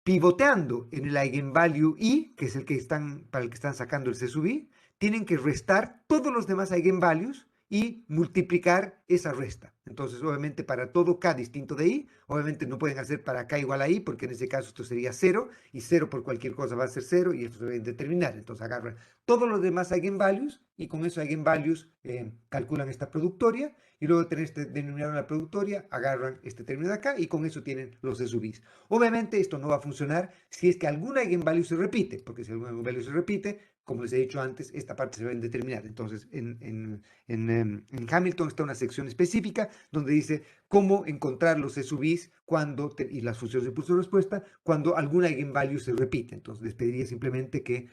pivoteando en el eigenvalue i, que es el que están, para el que están sacando el C sub i, tienen que restar todos los demás eigenvalues y multiplicar esa resta. Entonces, obviamente, para todo k distinto de i, obviamente no pueden hacer para k igual a i, porque en ese caso esto sería 0, y 0 por cualquier cosa va a ser 0, y esto se debe determinar. Entonces, agarran todos los demás eigenvalues, y con esos eigenvalues calculan esta productoria, y luego de tener este denominador en la productoria, agarran este término de acá, y con eso tienen los C sub i's. Obviamente, esto no va a funcionar si es que algún eigenvalue se repite, porque si algún eigenvalue se repite, como les he dicho antes, esta parte se va a determinar. Entonces, en Hamilton está una sección específica donde dice cómo encontrar los C sub i's y las funciones de impulso de respuesta cuando algún eigenvalue se repite. Entonces, les pediría simplemente que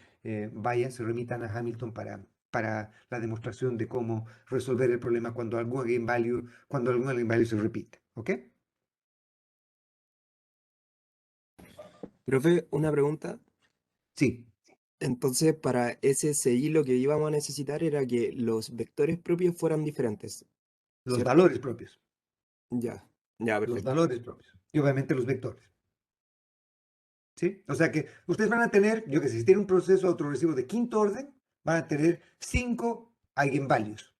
vayan, se remitan a Hamilton para la demostración de cómo resolver el problema cuando algún eigenvalue se repite. ¿Ok? Profe, una pregunta. Sí. Entonces, para SSI lo que íbamos a necesitar era que los vectores propios fueran diferentes, Los ¿cierto? valores propios. Ya, ya, Los perfecto. valores propios. Y obviamente los vectores. ¿Sí? O sea que ustedes van a tener, yo que sé, si tienen un proceso autoregresivo de quinto orden, van a tener 5 eigenvalues.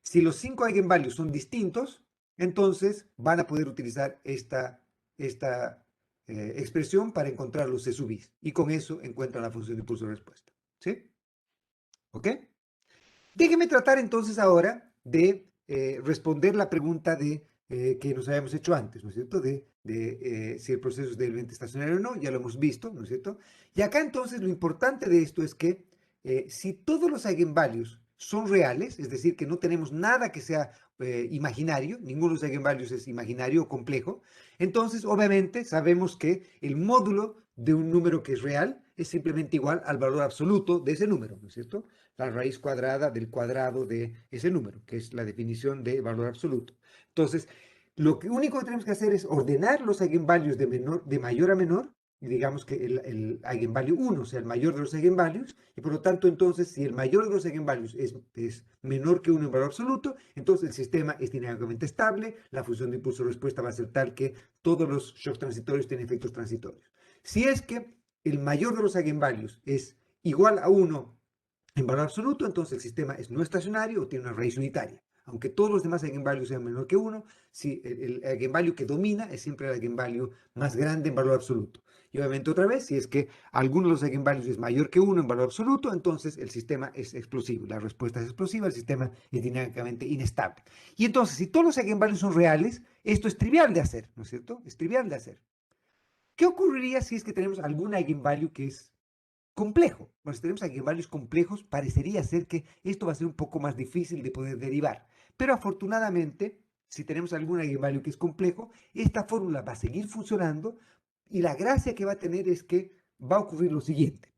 Si los 5 eigenvalues son distintos, entonces van a poder utilizar esta expresión para encontrar los C sub i's. Y con eso encuentran la función de impulso de respuesta. ¿Sí? ¿Ok? Déjenme tratar entonces ahora de responder la pregunta que nos habíamos hecho antes, ¿no es cierto? De si el proceso es débilmente estacionario o no, ya lo hemos visto, ¿no es cierto? Y acá entonces lo importante de esto es que si todos los eigenvalues son reales, es decir, que no tenemos nada que sea imaginario, ninguno de los eigenvalues es imaginario o complejo, entonces obviamente sabemos que el módulo de un número que es real es simplemente igual al valor absoluto de ese número, ¿no es cierto? La raíz cuadrada del cuadrado de ese número, que es la definición de valor absoluto. Entonces, lo único que tenemos que hacer es ordenar los eigenvalues de mayor a menor, y digamos que el eigenvalue 1 sea el mayor de los eigenvalues, y por lo tanto entonces si el mayor de los eigenvalues es menor que 1 en valor absoluto, entonces el sistema es dinámicamente estable, la función de impulso-respuesta va a ser tal que todos los shocks transitorios tienen efectos transitorios. Si es que el mayor de los eigenvalues es igual a 1 en valor absoluto, entonces el sistema es no estacionario o tiene una raíz unitaria. Aunque todos los demás eigenvalues sean menor que 1, si el eigenvalue que domina es siempre el eigenvalue más grande en valor absoluto. Y obviamente otra vez, si es que alguno de los eigenvalues es mayor que 1 en valor absoluto, entonces el sistema es explosivo. La respuesta es explosiva, el sistema es dinámicamente inestable. Y entonces, si todos los eigenvalues son reales, esto es trivial de hacer, ¿no es cierto? Es trivial de hacer. ¿Qué ocurriría si es que tenemos algún eigenvalue que es complejo? Bueno, si tenemos eigenvalues complejos, parecería ser que esto va a ser un poco más difícil de poder derivar. Pero afortunadamente, si tenemos algún eigenvalue que es complejo, esta fórmula va a seguir funcionando y la gracia que va a tener es que va a ocurrir lo siguiente.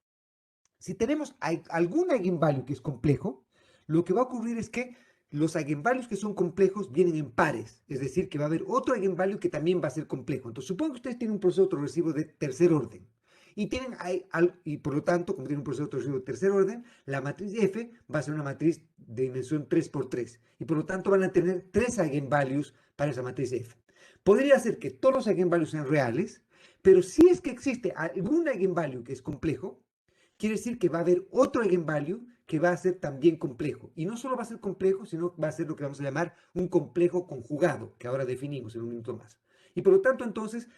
Si tenemos algún eigenvalue que es complejo, lo que va a ocurrir es que los eigenvalues que son complejos vienen en pares, es decir, que va a haber otro eigenvalue que también va a ser complejo. Entonces, supongo que ustedes tienen un proceso autorregresivo de tercer orden y por lo tanto, como tienen un proceso autorregresivo de tercer orden, la matriz F va a ser una matriz de dimensión 3×3 y por lo tanto van a tener 3 eigenvalues para esa matriz F. Podría ser que todos los eigenvalues sean reales, pero si es que existe algún eigenvalue que es complejo, quiere decir que va a haber otro eigenvalue que va a ser también complejo. Y no solo va a ser complejo, sino va a ser lo que vamos a llamar un complejo conjugado, que ahora definimos en un minuto más. Y por lo tanto, entonces,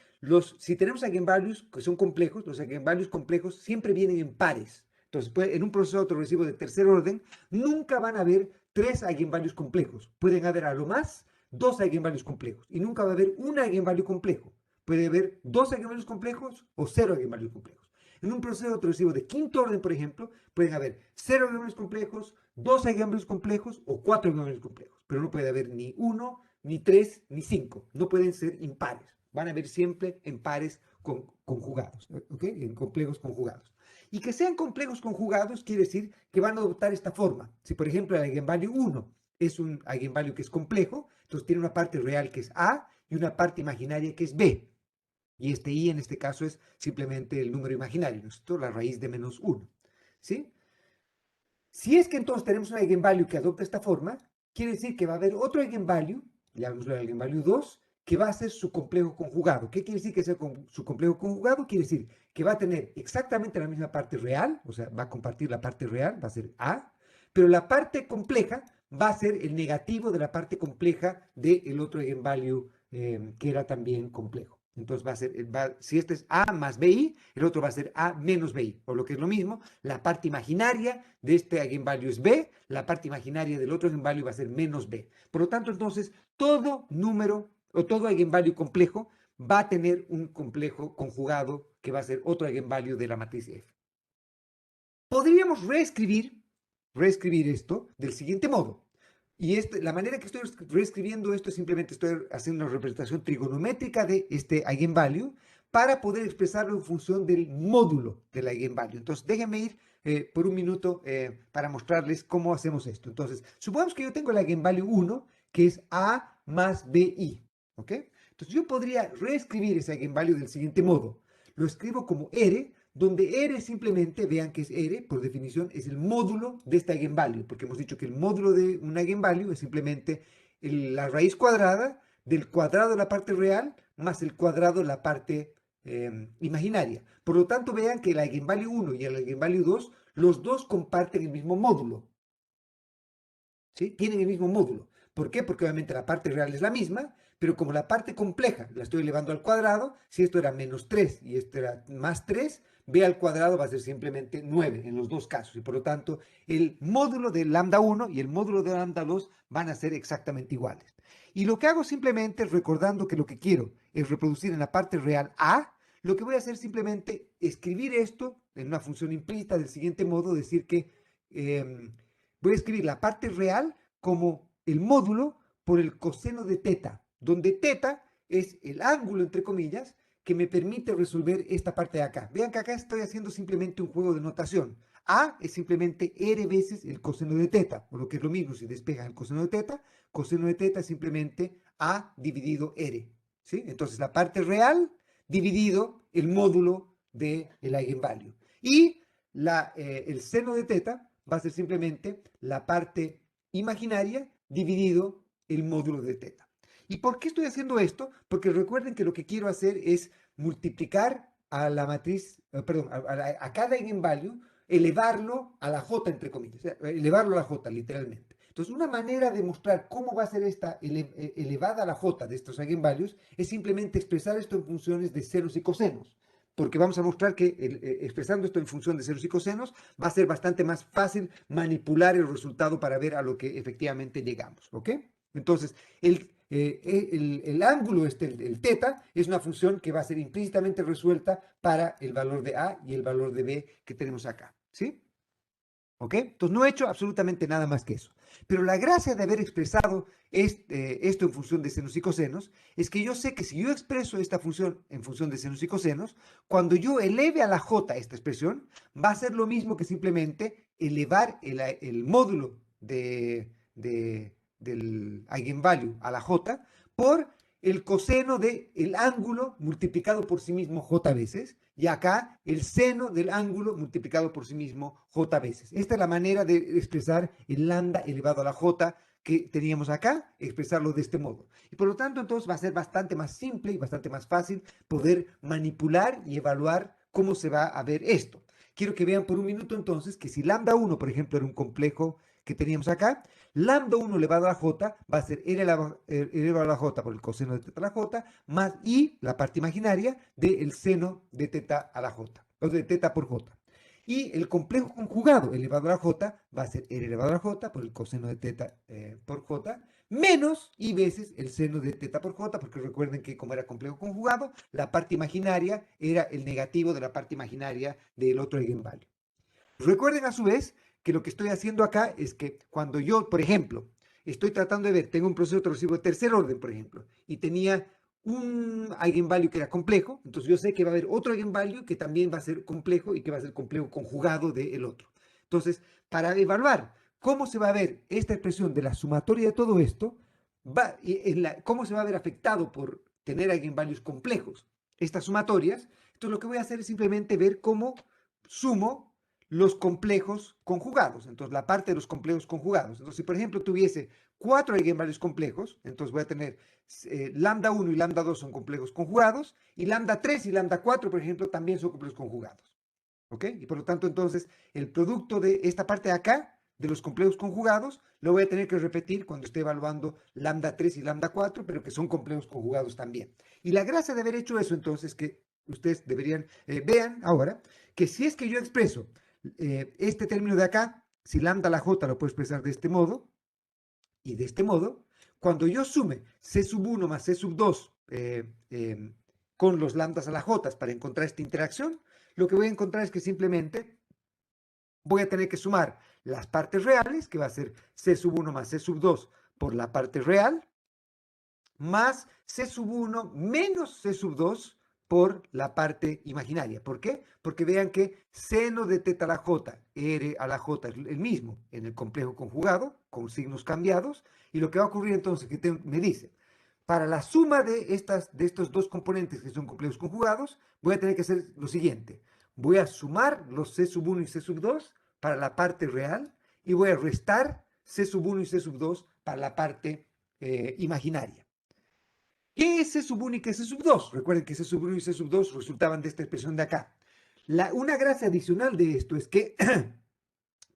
si tenemos eigenvalues que son complejos, los eigenvalues complejos siempre vienen en pares. Entonces, en un proceso autorregresivo de tercer orden, nunca van a haber 3 eigenvalues complejos. Pueden haber a lo más 2 eigenvalues complejos. Y nunca va a haber un eigenvalue complejo. Puede haber 2 eigenvalues complejos o 0 eigenvalues complejos. En un proceso autorregresivo de quinto orden, por ejemplo, pueden haber 0 eigenvalues complejos, 2 eigenvalues complejos o 4 eigenvalues complejos. Pero no puede haber ni 1, ni 3, ni 5. No pueden ser impares. Van a haber siempre en pares conjugados, ¿ok? En complejos conjugados. Y que sean complejos conjugados quiere decir que van a adoptar esta forma. Si, por ejemplo, el eigenvalue 1 es un eigenvalue que es complejo, entonces tiene una parte real que es A y una parte imaginaria que es B. Y este i en este caso es simplemente el número imaginario, ¿no es cierto? La raíz de menos 1. ¿Sí? Si es que entonces tenemos un eigenvalue que adopta esta forma, quiere decir que va a haber otro eigenvalue, llamémoslo el eigenvalue 2, que va a ser su complejo conjugado. ¿Qué quiere decir que sea su complejo conjugado? Quiere decir que va a tener exactamente la misma parte real, o sea, va a compartir la parte real, va a ser A, pero la parte compleja va a ser el negativo de la parte compleja del otro eigenvalue que era también complejo. Entonces va a ser, si este es A más BI, el otro va a ser A menos BI, o lo que es lo mismo, la parte imaginaria de este eigenvalue es B, la parte imaginaria del otro eigenvalue va a ser menos B. Por lo tanto, entonces, todo número o todo eigenvalue complejo va a tener un complejo conjugado que va a ser otro eigenvalue de la matriz F. Podríamos reescribir esto del siguiente modo. Y la manera que estoy reescribiendo esto es simplemente estoy haciendo una representación trigonométrica de este eigenvalue para poder expresarlo en función del módulo del eigenvalue. Entonces, déjenme ir por un minuto para mostrarles cómo hacemos esto. Entonces, supongamos que yo tengo el eigenvalue 1, que es A más BI. ¿Ok? Entonces, yo podría reescribir ese eigenvalue del siguiente modo. Lo escribo como R, donde R simplemente, vean que es R, por definición, es el módulo de este eigenvalue, porque hemos dicho que el módulo de un eigenvalue es simplemente la raíz cuadrada del cuadrado de la parte real más el cuadrado de la parte imaginaria. Por lo tanto, vean que el eigenvalue 1 y el eigenvalue 2, los dos comparten el mismo módulo. ¿Sí? Tienen el mismo módulo. ¿Por qué? Porque obviamente la parte real es la misma, pero como la parte compleja la estoy elevando al cuadrado, si esto era menos 3 y esto era más 3, b al cuadrado va a ser simplemente 9 en los dos casos. Y por lo tanto, el módulo de lambda 1 y el módulo de lambda 2 van a ser exactamente iguales. Y lo que hago simplemente, recordando que lo que quiero es reproducir en la parte real A, lo que voy a hacer es simplemente escribir esto en una función implícita del siguiente modo, decir que voy a escribir la parte real como el módulo por el coseno de teta, donde teta es el ángulo, entre comillas, que me permite resolver esta parte de acá. Vean que acá estoy haciendo simplemente un juego de notación. A es simplemente R veces el coseno de teta, por lo que es lo mismo si despejas el coseno de teta es simplemente A dividido R. ¿Sí? Entonces la parte real dividido el módulo del eigenvalue. Y el seno de teta va a ser simplemente la parte imaginaria dividido el módulo de teta. ¿Y por qué estoy haciendo esto? Porque recuerden que lo que quiero hacer es multiplicar a la matriz, perdón, a cada eigenvalue, elevarlo a la j, entre comillas, elevarlo a la j, literalmente. Entonces, una manera de mostrar cómo va a ser esta elevada a la j de estos eigenvalues es simplemente expresar esto en funciones de senos y cosenos, porque vamos a mostrar que expresando esto en función de senos y cosenos va a ser bastante más fácil manipular el resultado para ver a lo que efectivamente llegamos, ¿ok? Entonces, el ángulo, el teta, es una función que va a ser implícitamente resuelta para el valor de A y el valor de B que tenemos acá, ¿sí? ¿Ok? Entonces no he hecho absolutamente nada más que eso. Pero la gracia de haber expresado esto en función de senos y cosenos es que yo sé que si yo expreso esta función en función de senos y cosenos, cuando yo eleve a la j esta expresión, va a ser lo mismo que simplemente elevar el módulo del eigenvalue a la j por el coseno del ángulo multiplicado por sí mismo j veces, y acá el seno del ángulo multiplicado por sí mismo j veces. Esta es la manera de expresar el lambda elevado a la j que teníamos acá, expresarlo de este modo. Y por lo tanto, entonces va a ser bastante más simple y bastante más fácil poder manipular y evaluar cómo se va a ver esto. Quiero que vean por un minuto entonces que si lambda 1, por ejemplo, era un complejo que teníamos acá, lambda 1 elevado a la j va a ser r elevado a la j por el coseno de teta a la j, más i, la parte imaginaria, del seno de teta a la j, o de teta por j. Y el complejo conjugado elevado a la j va a ser r elevado a la j por el coseno de teta por j, menos i veces el seno de teta por j, porque recuerden que como era complejo conjugado, la parte imaginaria era el negativo de la parte imaginaria del otro eigenvalue. Recuerden a su vez que lo que estoy haciendo acá es que cuando yo, por ejemplo, estoy tratando de ver, tengo un proceso torsivo de tercer orden, por ejemplo, y tenía un eigenvalue que era complejo, entonces yo sé que va a haber otro eigenvalue que también va a ser complejo y que va a ser complejo conjugado del otro. Entonces, para evaluar cómo se va a ver esta expresión de la sumatoria de todo esto, cómo se va a ver afectado por tener eigenvalues complejos, estas sumatorias, entonces lo que voy a hacer es simplemente ver cómo sumo los complejos conjugados. Entonces, la parte de los complejos conjugados. Entonces, si por ejemplo tuviese 4 eigenvalios complejos, entonces voy a tener lambda 1 y lambda 2 son complejos conjugados, y lambda 3 y lambda 4, por ejemplo, también son complejos conjugados. ¿Ok? Y por lo tanto, entonces, el producto de esta parte de acá, de los complejos conjugados, lo voy a tener que repetir cuando esté evaluando lambda 3 y lambda 4, pero que son complejos conjugados también. Y la gracia de haber hecho eso, entonces, que ustedes deberían, vean ahora, que si es que yo expreso este término de acá, si lambda a la j lo puedo expresar de este modo, y de este modo, cuando yo sume c sub 1 más c sub 2 con los lambdas a la j para encontrar esta interacción, lo que voy a encontrar es que simplemente voy a tener que sumar las partes reales, que va a ser c sub 1 más c sub 2 por la parte real, más c sub 1 menos c sub 2 por la parte imaginaria. ¿Por qué? Porque vean que seno de teta a la j, r a la j es el mismo en el complejo conjugado, con signos cambiados, y lo que va a ocurrir entonces, que me dice, para la suma de estos dos componentes que son complejos conjugados, voy a tener que hacer lo siguiente. Voy a sumar los c sub 1 y c sub 2 para la parte real, y voy a restar c sub 1 y c sub 2 para la parte imaginaria. ¿Qué es C sub 1 y qué es C sub 2? Recuerden que C sub 1 y C sub 2 resultaban de esta expresión de acá. Una gracia adicional de esto es que,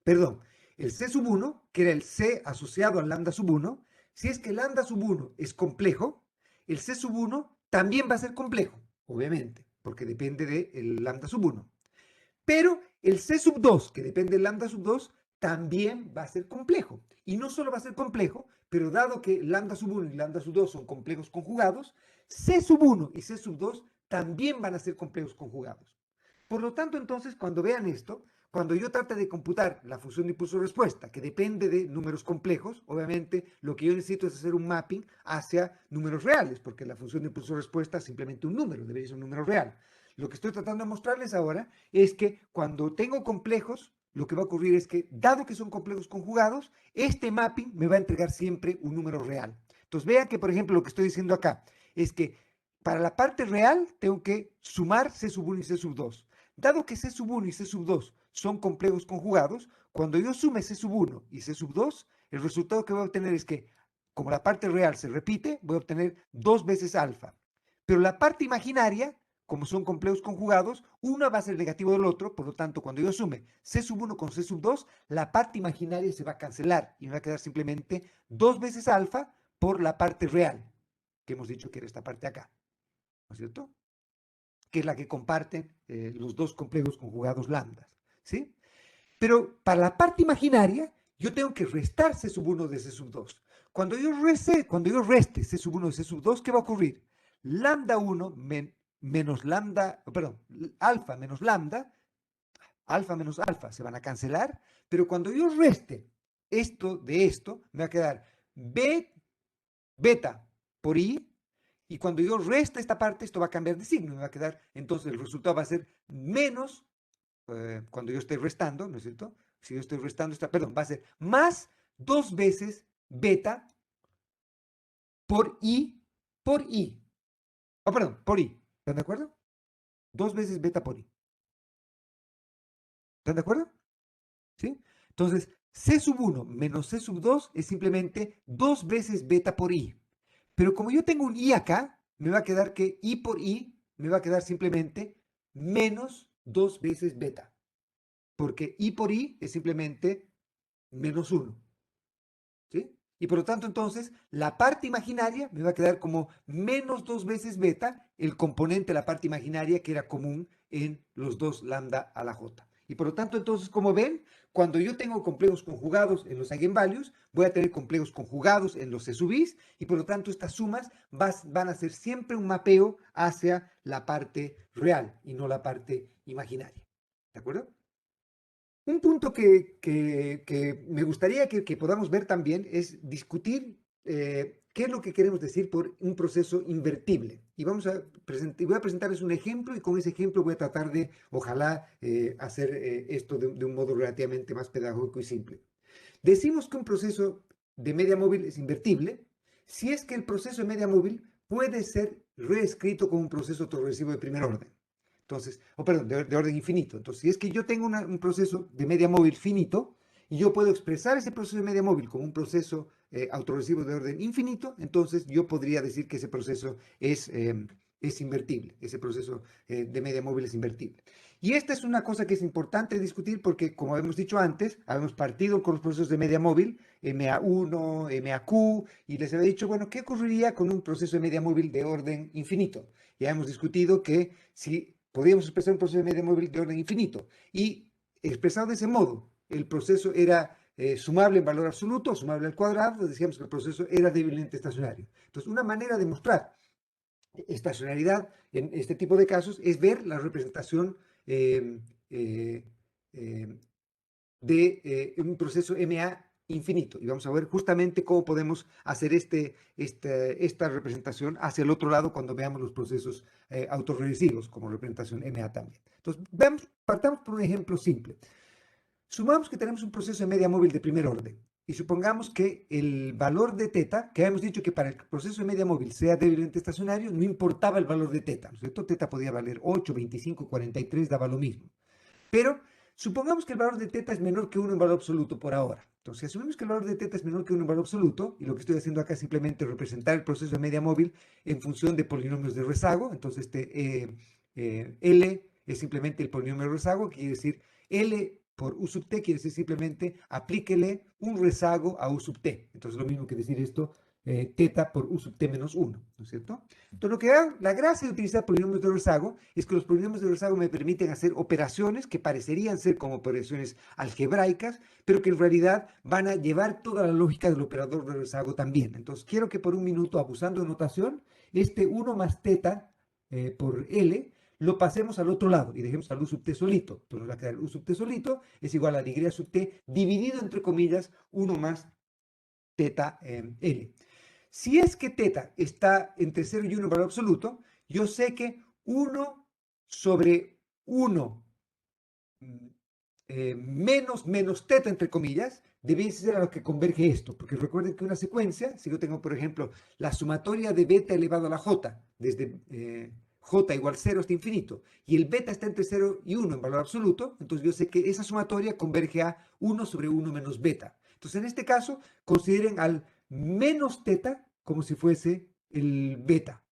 perdón, el C sub 1, que era el C asociado al lambda sub 1, si es que el lambda sub 1 es complejo, el C sub 1 también va a ser complejo, obviamente, porque depende del lambda sub 1. Pero el C sub 2, que depende del lambda sub 2, también va a ser complejo. Y no solo va a ser complejo, pero dado que lambda sub 1 y lambda sub 2 son complejos conjugados, C sub 1 y C sub 2 también van a ser complejos conjugados. Por lo tanto, entonces, cuando vean esto, cuando yo trate de computar la función de impulso-respuesta, que depende de números complejos, obviamente lo que yo necesito es hacer un mapping hacia números reales, porque la función de impulso-respuesta es simplemente un número, debería ser un número real. Lo que estoy tratando de mostrarles ahora es que cuando tengo complejos, lo que va a ocurrir es que, dado que son complejos conjugados, este mapping me va a entregar siempre un número real. Entonces vean que, por ejemplo, lo que estoy diciendo acá es que para la parte real tengo que sumar C sub 1 y C sub 2. Dado que C sub 1 y C sub 2 son complejos conjugados, cuando yo sume C sub 1 y C sub 2, el resultado que voy a obtener es que, como la parte real se repite, voy a obtener 2 veces alfa. Pero la parte imaginaria, como son complejos conjugados, una va a ser negativo del otro, por lo tanto, cuando yo sume C sub 1 con C sub 2, la parte imaginaria se va a cancelar y me va a quedar simplemente 2 veces alfa por la parte real, que hemos dicho que era esta parte acá, ¿no es cierto? Que es la que comparten los dos complejos conjugados lambdas, ¿sí? Pero para la parte imaginaria, yo tengo que restar C sub 1 de C sub 2. Cuando yo reste C sub 1 de C sub 2, ¿qué va a ocurrir? Lambda 1 menos lambda, perdón, alfa menos lambda, alfa menos alfa se van a cancelar, pero cuando yo reste esto de esto, me va a quedar beta por i, y cuando yo reste esta parte, esto va a cambiar de signo, me va a quedar, entonces el resultado va a ser menos, cuando yo estoy restando, ¿no es cierto? Si yo estoy restando, perdón, va a ser más 2 veces beta por i. Oh, perdón, por i. ¿Están de acuerdo? 2 veces beta por i. ¿Están de acuerdo? ¿Sí? Entonces, C sub 1 menos C sub 2 es simplemente 2 veces beta por i. Pero como yo tengo un i acá, me va a quedar que i por i me va a quedar simplemente menos 2 veces beta. Porque i por i es simplemente menos 1. ¿Sí? Y por lo tanto, entonces, la parte imaginaria me va a quedar como menos 2 veces beta, el componente de la parte imaginaria que era común en los dos lambda a la j. Y por lo tanto, entonces, como ven, cuando yo tengo complejos conjugados en los eigenvalues, voy a tener complejos conjugados en los C sub i's, y por lo tanto, estas sumas van a ser siempre un mapeo hacia la parte real y no la parte imaginaria. ¿De acuerdo? Un punto que me gustaría que podamos ver también es discutir qué es lo que queremos decir por un proceso invertible. Y voy a presentarles un ejemplo y con ese ejemplo voy a tratar de, ojalá, hacer esto de un modo relativamente más pedagógico y simple. Decimos que un proceso de media móvil es invertible si es que el proceso de media móvil puede ser reescrito como un proceso autorregresivo de primer orden. Entonces, perdón, de orden infinito. Entonces, si es que yo tengo un proceso de media móvil finito y yo puedo expresar ese proceso de media móvil como un proceso autorregresivo de orden infinito, entonces yo podría decir que ese proceso es invertible, ese proceso de media móvil es invertible. Y esta es una cosa que es importante discutir porque, como hemos dicho antes, habíamos partido con los procesos de media móvil, MA1, MAQ, y les había dicho, bueno, ¿qué ocurriría con un proceso de media móvil de orden infinito? Ya hemos discutido que si podíamos expresar un proceso de media móvil de orden infinito, y expresado de ese modo, el proceso era sumable en valor absoluto, sumable al cuadrado, decíamos que el proceso era débilmente estacionario. Entonces, una manera de mostrar estacionalidad en este tipo de casos es ver la representación de un proceso MA infinito. Y vamos a ver justamente cómo podemos hacer esta representación hacia el otro lado cuando veamos los procesos autorregresivos como representación MA también. Entonces, partamos por un ejemplo simple. Sumamos que tenemos un proceso de media móvil de primer orden y supongamos que el valor de teta, que habíamos dicho que para el proceso de media móvil sea débilmente estacionario, no importaba el valor de teta, ¿no es cierto? Teta podía valer 8, 25, 43, daba lo mismo. Pero supongamos que el valor de teta es menor que 1 en valor absoluto por ahora. Entonces, si asumimos que el valor de teta es menor que 1 en valor absoluto, y lo que estoy haciendo acá es simplemente representar el proceso de media móvil en función de polinomios de rezago, entonces L es simplemente el polinomio de rezago, que quiere decir L por U sub t, quiere decir simplemente aplíquele un rezago a U sub t. Entonces, lo mismo que decir esto, teta por U sub t menos 1, ¿no es cierto? Entonces, la gracia de utilizar polinomios de rezago es que los polinomios de rezago me permiten hacer operaciones que parecerían ser como operaciones algebraicas, pero que en realidad van a llevar toda la lógica del operador de rezago también. Entonces, quiero que por un minuto, abusando de notación, este 1 más teta por L lo pasemos al otro lado y dejemos al U sub t solito. Entonces nos va a quedar U sub t solito es igual a Y sub t dividido entre comillas 1 más teta L. Si es que teta está entre 0 y 1 en valor absoluto, yo sé que 1 sobre 1 menos teta, entre comillas, debe ser a lo que converge esto, porque recuerden que una secuencia, si yo tengo, por ejemplo, la sumatoria de beta elevado a la j, desde j igual 0 hasta infinito, y el beta está entre 0 y 1 en valor absoluto, entonces yo sé que esa sumatoria converge a 1 sobre 1 menos beta. Entonces, en este caso, consideren al menos teta como si fuese el beta,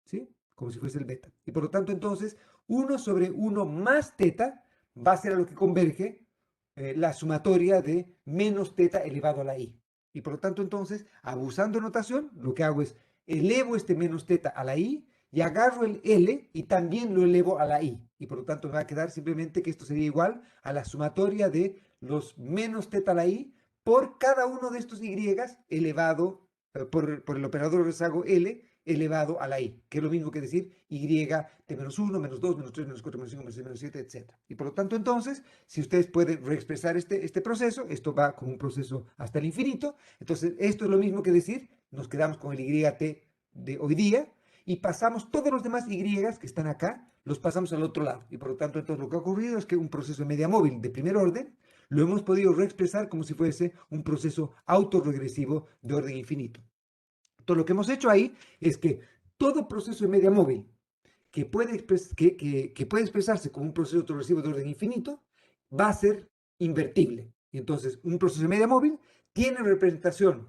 ¿sí? Como si fuese el beta. Y por lo tanto, entonces, 1 sobre 1 más teta va a ser a lo que converge la sumatoria de menos teta elevado a la i. Y por lo tanto, entonces, abusando de notación, lo que hago es elevo este menos teta a la i y agarro el L y también lo elevo a la i. Y por lo tanto, me va a quedar simplemente que esto sería igual a la sumatoria de los menos teta a la i por cada uno de estos y elevado por el operador de rezago L elevado a la i, que es lo mismo que decir y de menos 1, menos 2, menos 3, menos 4, menos 5, menos 6, menos 7, etc. Y por lo tanto, entonces, si ustedes pueden reexpresar este proceso, esto va como un proceso hasta el infinito. Entonces, esto es lo mismo que decir, nos quedamos con el YT de hoy día y pasamos todos los demás Y que están acá, los pasamos al otro lado. Y por lo tanto, entonces, lo que ha ocurrido es que un proceso de media móvil de primer orden lo hemos podido reexpresar como si fuese un proceso autorregresivo de orden infinito. Entonces, lo que hemos hecho ahí es que todo proceso de media móvil que puede expresarse como un proceso autorregresivo de orden infinito va a ser invertible. Y entonces, un proceso de media móvil tiene representación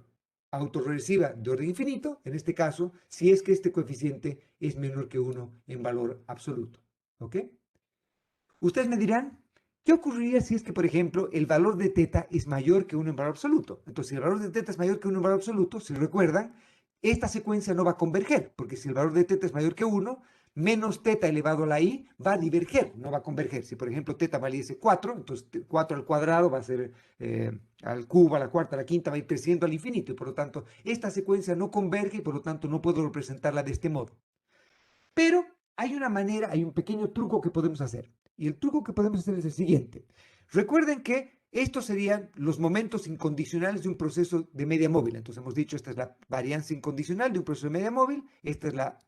autorregresiva de orden infinito, en este caso, si es que este coeficiente es menor que 1 en valor absoluto. ¿Ok? Ustedes me dirán, ¿qué ocurriría si es que, por ejemplo, el valor de teta es mayor que 1 en valor absoluto? Entonces, si el valor de teta es mayor que 1 en valor absoluto, si recuerdan, esta secuencia no va a converger, porque si el valor de teta es mayor que 1, menos teta elevado a la i va a diverger, no va a converger. Si, por ejemplo, teta valiese 4, entonces 4 al cuadrado va a ser al cubo, a la cuarta, a la quinta, va a ir creciendo al infinito, y por lo tanto, esta secuencia no converge, y por lo tanto, no puedo representarla de este modo. Pero hay una manera, hay un pequeño truco que podemos hacer. Y el truco que podemos hacer es el siguiente. Recuerden que estos serían los momentos incondicionales de un proceso de media móvil. Entonces hemos dicho, esta es la varianza incondicional de un proceso de media móvil, esta es la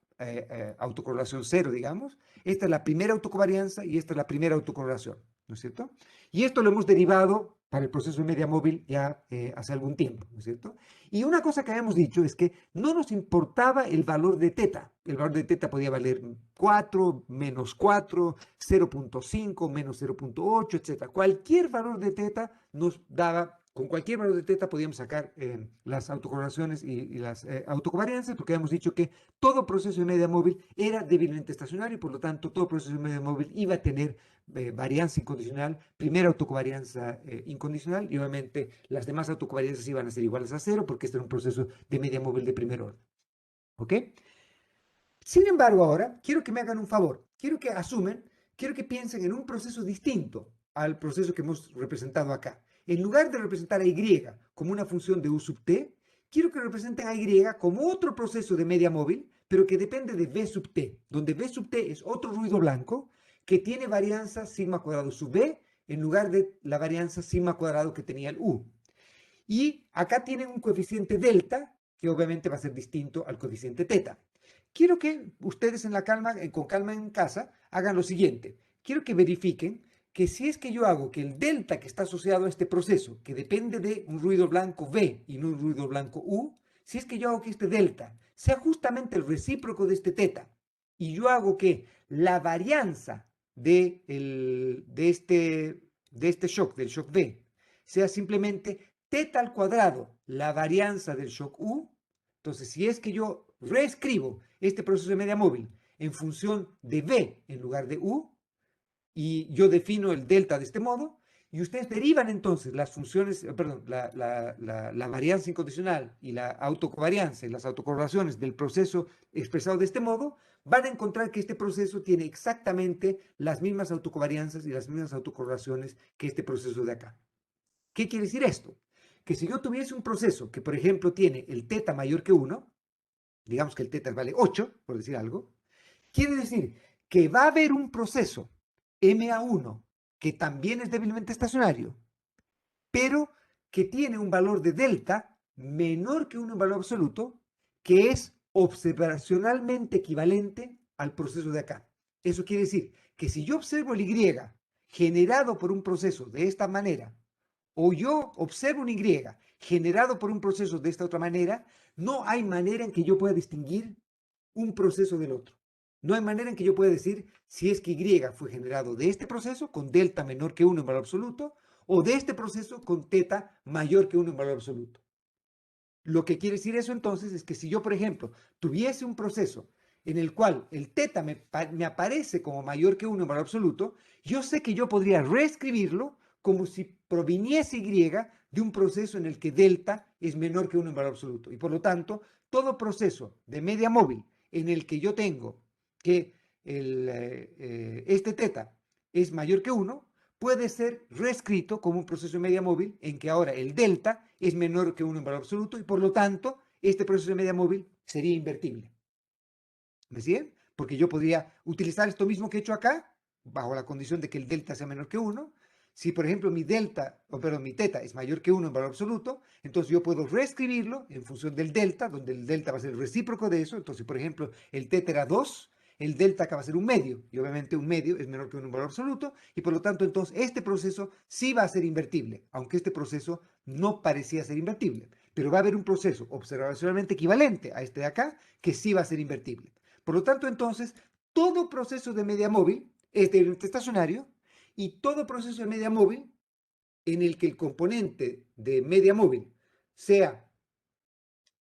autocorrelación cero, digamos, esta es la primera autocovarianza y esta es la primera autocorrelación, ¿no es cierto? Y esto lo hemos derivado para el proceso de media móvil ya hace algún tiempo, ¿no es cierto? Y una cosa que habíamos dicho es que no nos importaba el valor de teta. El valor de teta podía valer 4, menos 4, 0.5, menos 0.8, etc. Cualquier valor de teta nos daba, con cualquier valor de teta podíamos sacar las autocorrelaciones y las autocovarianzas, porque habíamos dicho que todo proceso de media móvil era débilmente estacionario y por lo tanto todo proceso de media móvil iba a tener varianza incondicional, primera autocovarianza incondicional y obviamente las demás autocovarianzas iban a ser iguales a 0 porque este era un proceso de media móvil de primer orden. ¿Ok? Sin embargo, ahora quiero que me hagan un favor, quiero que piensen en un proceso distinto al proceso que hemos representado acá. En lugar de representar a Y como una función de U sub t, quiero que representen a Y como otro proceso de media móvil, pero que depende de V sub t, donde V sub t es otro ruido blanco que tiene varianza sigma cuadrado sub V en lugar de la varianza sigma cuadrado que tenía el U. Y acá tienen un coeficiente delta, que obviamente va a ser distinto al coeficiente teta. Quiero que ustedes con calma en casa, hagan lo siguiente. Quiero que verifiquen que si es que yo hago que el delta que está asociado a este proceso, que depende de un ruido blanco V y no un ruido blanco U, si es que yo hago que este delta sea justamente el recíproco de este teta, y yo hago que la varianza de este shock, del shock V, sea simplemente teta al cuadrado, la varianza del shock U. Entonces, si es que yo reescribo este proceso de media móvil en función de V en lugar de U, y yo defino el delta de este modo, y ustedes derivan entonces las funciones, perdón, la varianza incondicional y la autocovarianza y las autocorrelaciones del proceso expresado de este modo, van a encontrar que este proceso tiene exactamente las mismas autocovarianzas y las mismas autocorrelaciones que este proceso de acá. ¿Qué quiere decir esto? Que si yo tuviese un proceso que, por ejemplo, tiene el teta mayor que 1, digamos que el teta vale 8, por decir algo, quiere decir que va a haber un proceso MA1 que también es débilmente estacionario, pero que tiene un valor de delta menor que 1 en valor absoluto, que es observacionalmente equivalente al proceso de acá. Eso quiere decir que si yo observo el Y generado por un proceso de esta manera, o yo observo un Y generado por un proceso de esta otra manera, no hay manera en que yo pueda distinguir un proceso del otro. No hay manera en que yo pueda decir si es que Y fue generado de este proceso con delta menor que 1 en valor absoluto o de este proceso con teta mayor que 1 en valor absoluto. Lo que quiere decir eso entonces es que si yo, por ejemplo, tuviese un proceso en el cual el teta me aparece como mayor que 1 en valor absoluto, yo sé que yo podría reescribirlo como si proviniese Y de un proceso en el que delta es menor que 1 en valor absoluto. Y por lo tanto, todo proceso de media móvil en el que yo tengo que este teta es mayor que 1, puede ser reescrito como un proceso de media móvil en que ahora el delta es menor que 1 en valor absoluto y por lo tanto este proceso de media móvil sería invertible. ¿Me siguen? Porque yo podría utilizar esto mismo que he hecho acá, bajo la condición de que el delta sea menor que 1. Si, por ejemplo, mi mi teta es mayor que 1 en valor absoluto, entonces yo puedo reescribirlo en función del delta, donde el delta va a ser el recíproco de eso. Entonces, por ejemplo, el teta era 2, el delta acá va a ser un medio, y obviamente un medio es menor que 1 en valor absoluto, y por lo tanto, entonces, este proceso sí va a ser invertible, aunque este proceso no parecía ser invertible. Pero va a haber un proceso observacionalmente equivalente a este de acá, que sí va a ser invertible. Por lo tanto, entonces, todo proceso de media móvil es débilmente estacionario y todo proceso de media móvil en el que el componente de media móvil sea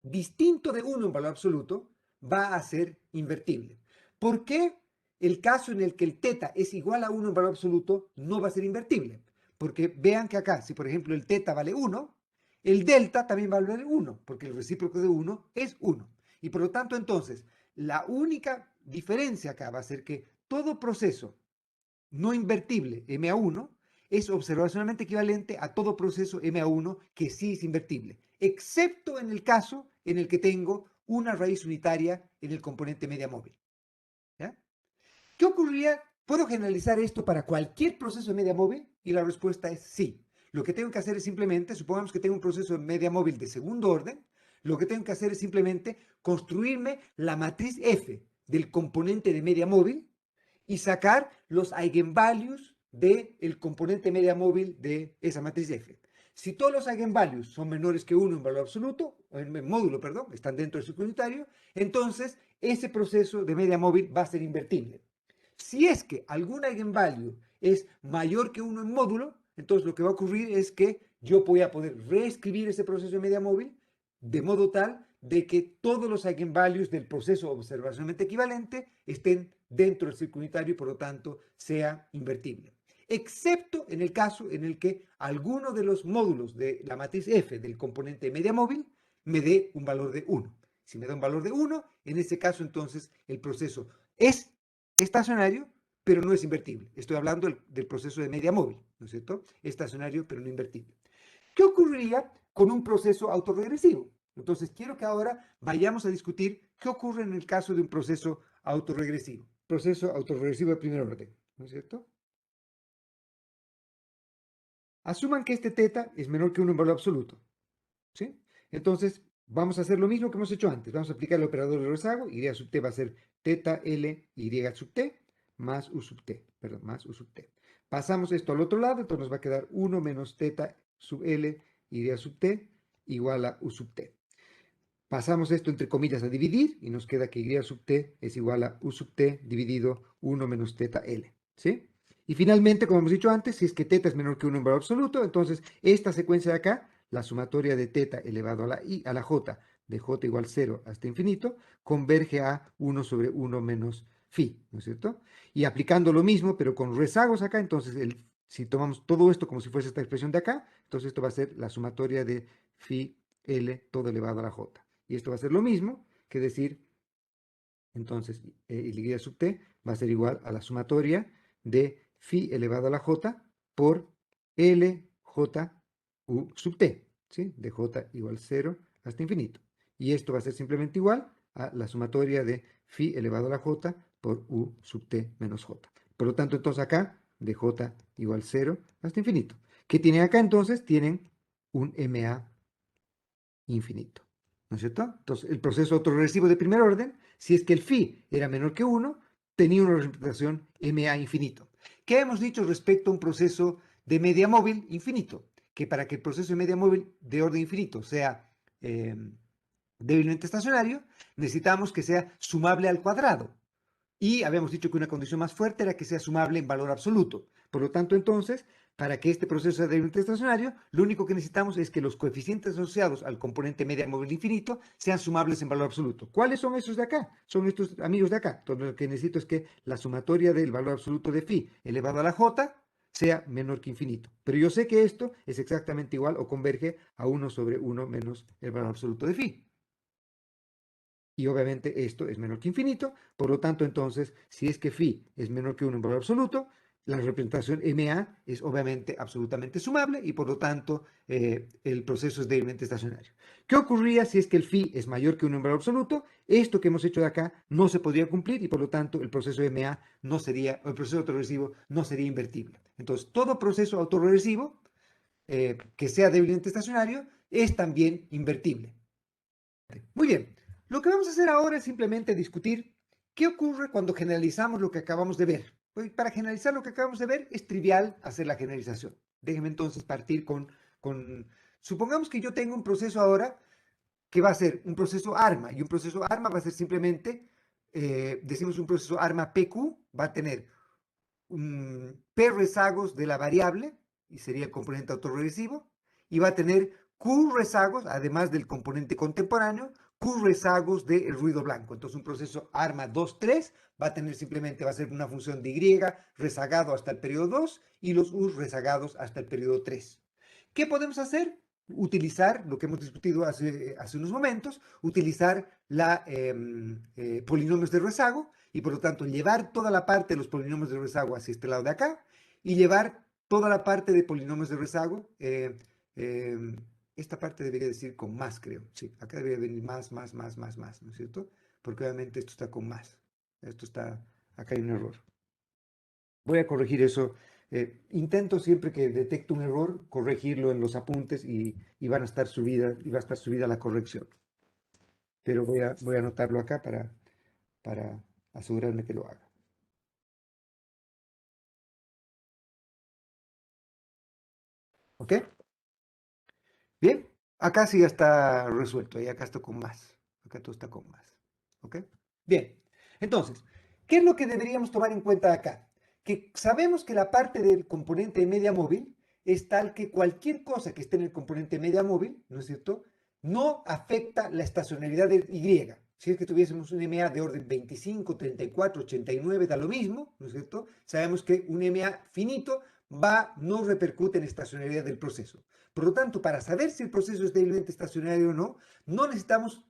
distinto de 1 en valor absoluto va a ser invertible. ¿Por qué el caso en el que el teta es igual a 1 en valor absoluto no va a ser invertible? Porque vean que acá, si por ejemplo el teta vale 1, el delta también va a valer 1, porque el recíproco de 1 es 1. Y por lo tanto, entonces, la única diferencia acá va a ser que todo proceso no invertible MA1 es observacionalmente equivalente a todo proceso MA1 que sí es invertible, excepto en el caso en el que tengo una raíz unitaria en el componente media móvil. ¿Ya? ¿Qué ocurriría? ¿Puedo generalizar esto para cualquier proceso de media móvil? Y la respuesta es sí. Lo que tengo que hacer es simplemente, supongamos que tengo un proceso de media móvil de segundo orden, lo que tengo que hacer es simplemente construirme la matriz F del componente de media móvil y sacar los eigenvalues del componente media móvil de esa matriz F. Si todos los eigenvalues son menores que 1 en valor absoluto, o en módulo, perdón, están dentro del círculo unitario, entonces ese proceso de media móvil va a ser invertible. Si es que algún eigenvalue es mayor que 1 en módulo, entonces lo que va a ocurrir es que yo voy a poder reescribir ese proceso de media móvil de modo tal de que todos los eigenvalues del proceso observacionalmente equivalente estén dentro del círculo unitario y por lo tanto sea invertible. Excepto en el caso en el que alguno de los módulos de la matriz F del componente media móvil me dé un valor de 1. Si me da un valor de 1, en ese caso entonces el proceso es estacionario, pero no es invertible. Estoy hablando del proceso de media móvil, ¿no es cierto? Estacionario, pero no invertible. ¿Qué ocurriría con un proceso autorregresivo? Entonces, quiero que ahora vayamos a discutir qué ocurre en el caso de un proceso autorregresivo. Proceso autorregresivo de primer orden, ¿no es cierto? Asuman que este teta es menor que 1 en valor absoluto, ¿sí? Entonces, vamos a hacer lo mismo que hemos hecho antes. Vamos a aplicar el operador de rezago. Y sub t va a ser teta L y sub t más u sub t, perdón, más u sub t. Pasamos esto al otro lado, entonces nos va a quedar 1 menos teta sub L y sub t igual a u sub t. Pasamos esto entre comillas a dividir y nos queda que y sub t es igual a u sub t dividido 1 menos teta L, ¿sí? Y finalmente, como hemos dicho antes, si es que teta es menor que 1 en valor absoluto, entonces esta secuencia de acá, la sumatoria de teta elevado a la j, de j igual 0 hasta infinito, converge a 1 sobre 1 menos phi, ¿no es cierto? Y aplicando lo mismo, pero con rezagos acá, entonces si tomamos todo esto como si fuese esta expresión de acá, entonces esto va a ser la sumatoria de phi L todo elevado a la j. Y esto va a ser lo mismo que decir, entonces, y sub t va a ser igual a la sumatoria de phi elevado a la j por L j u sub t, ¿sí? De j igual 0 hasta infinito. Y esto va a ser simplemente igual a la sumatoria de phi elevado a la j por U sub t menos j. Por lo tanto, entonces acá, de j igual 0 hasta infinito. ¿Qué tienen acá entonces? Tienen un MA infinito. ¿No es cierto? Entonces, el proceso autorregresivo de primer orden, si es que el phi era menor que 1, tenía una representación MA infinito. ¿Qué hemos dicho respecto a un proceso de media móvil infinito? Que para que el proceso de media móvil de orden infinito sea débilmente estacionario, necesitamos que sea sumable al cuadrado. Y habíamos dicho que una condición más fuerte era que sea sumable en valor absoluto. Por lo tanto, entonces, para que este proceso sea débilmente estacionario, lo único que necesitamos es que los coeficientes asociados al componente media móvil infinito sean sumables en valor absoluto. ¿Cuáles son esos de acá? Son estos amigos de acá. Entonces, lo que necesito es que la sumatoria del valor absoluto de phi elevado a la j sea menor que infinito. Pero yo sé que esto es exactamente igual o converge a 1 sobre 1 menos el valor absoluto de phi. Y obviamente esto es menor que infinito, por lo tanto entonces, si es que phi es menor que 1 en valor absoluto, la representación MA es obviamente absolutamente sumable y por lo tanto el proceso es débilmente estacionario. ¿Qué ocurría si es que el phi es mayor que 1 en valor absoluto? Esto que hemos hecho de acá no se podría cumplir y por lo tanto el proceso MA no sería, el proceso autorregresivo no sería invertible. Entonces, todo proceso autorregresivo que sea débilmente estacionario es también invertible. Muy bien, lo que vamos a hacer ahora es simplemente discutir qué ocurre cuando generalizamos lo que acabamos de ver. Pues para generalizar lo que acabamos de ver es trivial hacer la generalización. Déjenme entonces partir supongamos que yo tengo un proceso ahora que va a ser un proceso ARMA, y un proceso ARMA va a ser simplemente, decimos un proceso ARMA PQ, va a tener P rezagos de la variable, y sería el componente autorregresivo, y va a tener Q rezagos, además del componente contemporáneo, Q rezagos del ruido blanco. Entonces un proceso ARMA 2,3 va a tener simplemente, va a ser una función de Y rezagado hasta el periodo 2 y los U rezagados hasta el periodo 3. ¿Qué podemos hacer? Utilizar lo que hemos discutido hace unos momentos, utilizar polinomios de rezago y por lo tanto llevar toda la parte de los polinomios de rezago hacia este lado de acá y llevar toda la parte de polinomios de rezago, esta parte debería decir con más, creo, sí, acá debería venir más, ¿no es cierto? Porque obviamente esto está con más, acá hay un error. Voy a corregir eso. Intento siempre que detecto un error, corregirlo en los apuntes y va a estar subida la corrección. Pero voy a anotarlo acá para asegurarme que lo haga. ¿Ok? Bien, acá sí ya está resuelto y acá está con más. Acá todo está con más. ¿Ok? Bien, entonces, ¿qué es lo que deberíamos tomar en cuenta acá? Que sabemos que la parte del componente media móvil es tal que cualquier cosa que esté en el componente media móvil, ¿no es cierto?, no afecta la estacionalidad de Y. Si es que tuviésemos un MA de orden 25, 34, 89, da lo mismo, ¿no es cierto? Sabemos que un MA finito no repercute en la estacionalidad del proceso. Por lo tanto, para saber si el proceso es débilmente estacionario o no, no necesitamos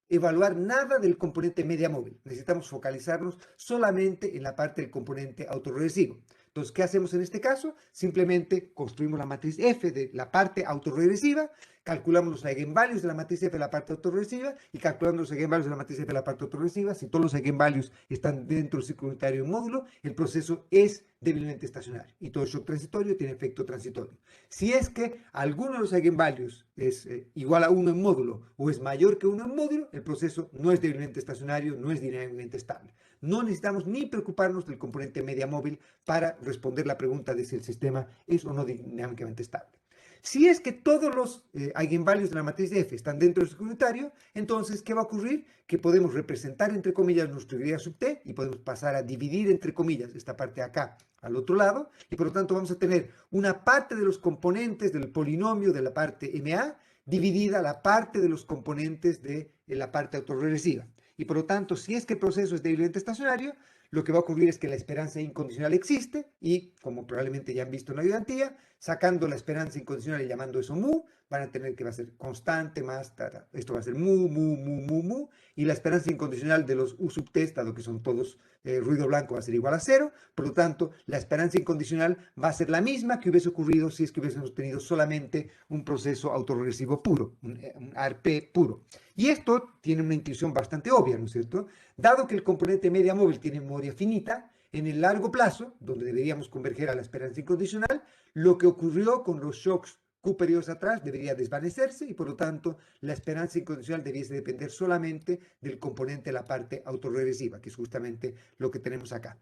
evaluar nada del componente media móvil. Necesitamos focalizarnos solamente en la parte del componente autorregresivo. Entonces, ¿qué hacemos en este caso? Simplemente construimos la matriz F de la parte autorregresiva, calculamos los eigenvalues de la matriz F de la parte autorregresiva y calculando los eigenvalues de la matriz F de la parte autorregresiva, si todos los eigenvalues están dentro del ciclo unitario en módulo, el proceso es débilmente estacionario y todo shock transitorio tiene efecto transitorio. Si es que alguno de los eigenvalues es igual a 1 en módulo o es mayor que 1 en módulo, el proceso no es débilmente estacionario, no es dinámicamente estable. No necesitamos ni preocuparnos del componente media móvil para responder la pregunta de si el sistema es o no dinámicamente estable. Si es que todos los eigenvalues de la matriz F están dentro del ciclo unitario, entonces, ¿qué va a ocurrir? Que podemos representar, entre comillas, nuestro Y sub t y podemos pasar a dividir, entre comillas, esta parte de acá al otro lado, y por lo tanto vamos a tener una parte de los componentes del polinomio de la parte MA dividida a la parte de los componentes de la parte autorregresiva. Y por lo tanto, si es que el proceso es débilmente estacionario, lo que va a ocurrir es que la esperanza incondicional existe y, como probablemente ya han visto en la ayudantía, sacando la esperanza incondicional y llamando eso mu, van a tener que va a ser constante más, esto va a ser mu, y la esperanza incondicional de los U sub t, dado que son todos ruido blanco va a ser igual a 0, por lo tanto, la esperanza incondicional va a ser la misma que hubiese ocurrido si es que hubiésemos tenido solamente un proceso autorregresivo puro, un ARP puro. Y esto tiene una intuición bastante obvia, ¿no es cierto? Dado que el componente media móvil tiene memoria finita, en el largo plazo, donde deberíamos converger a la esperanza incondicional, lo que ocurrió con los shocks Q periodos atrás debería desvanecerse y por lo tanto la esperanza incondicional debiese depender solamente del componente de la parte autorregresiva, que es justamente lo que tenemos acá.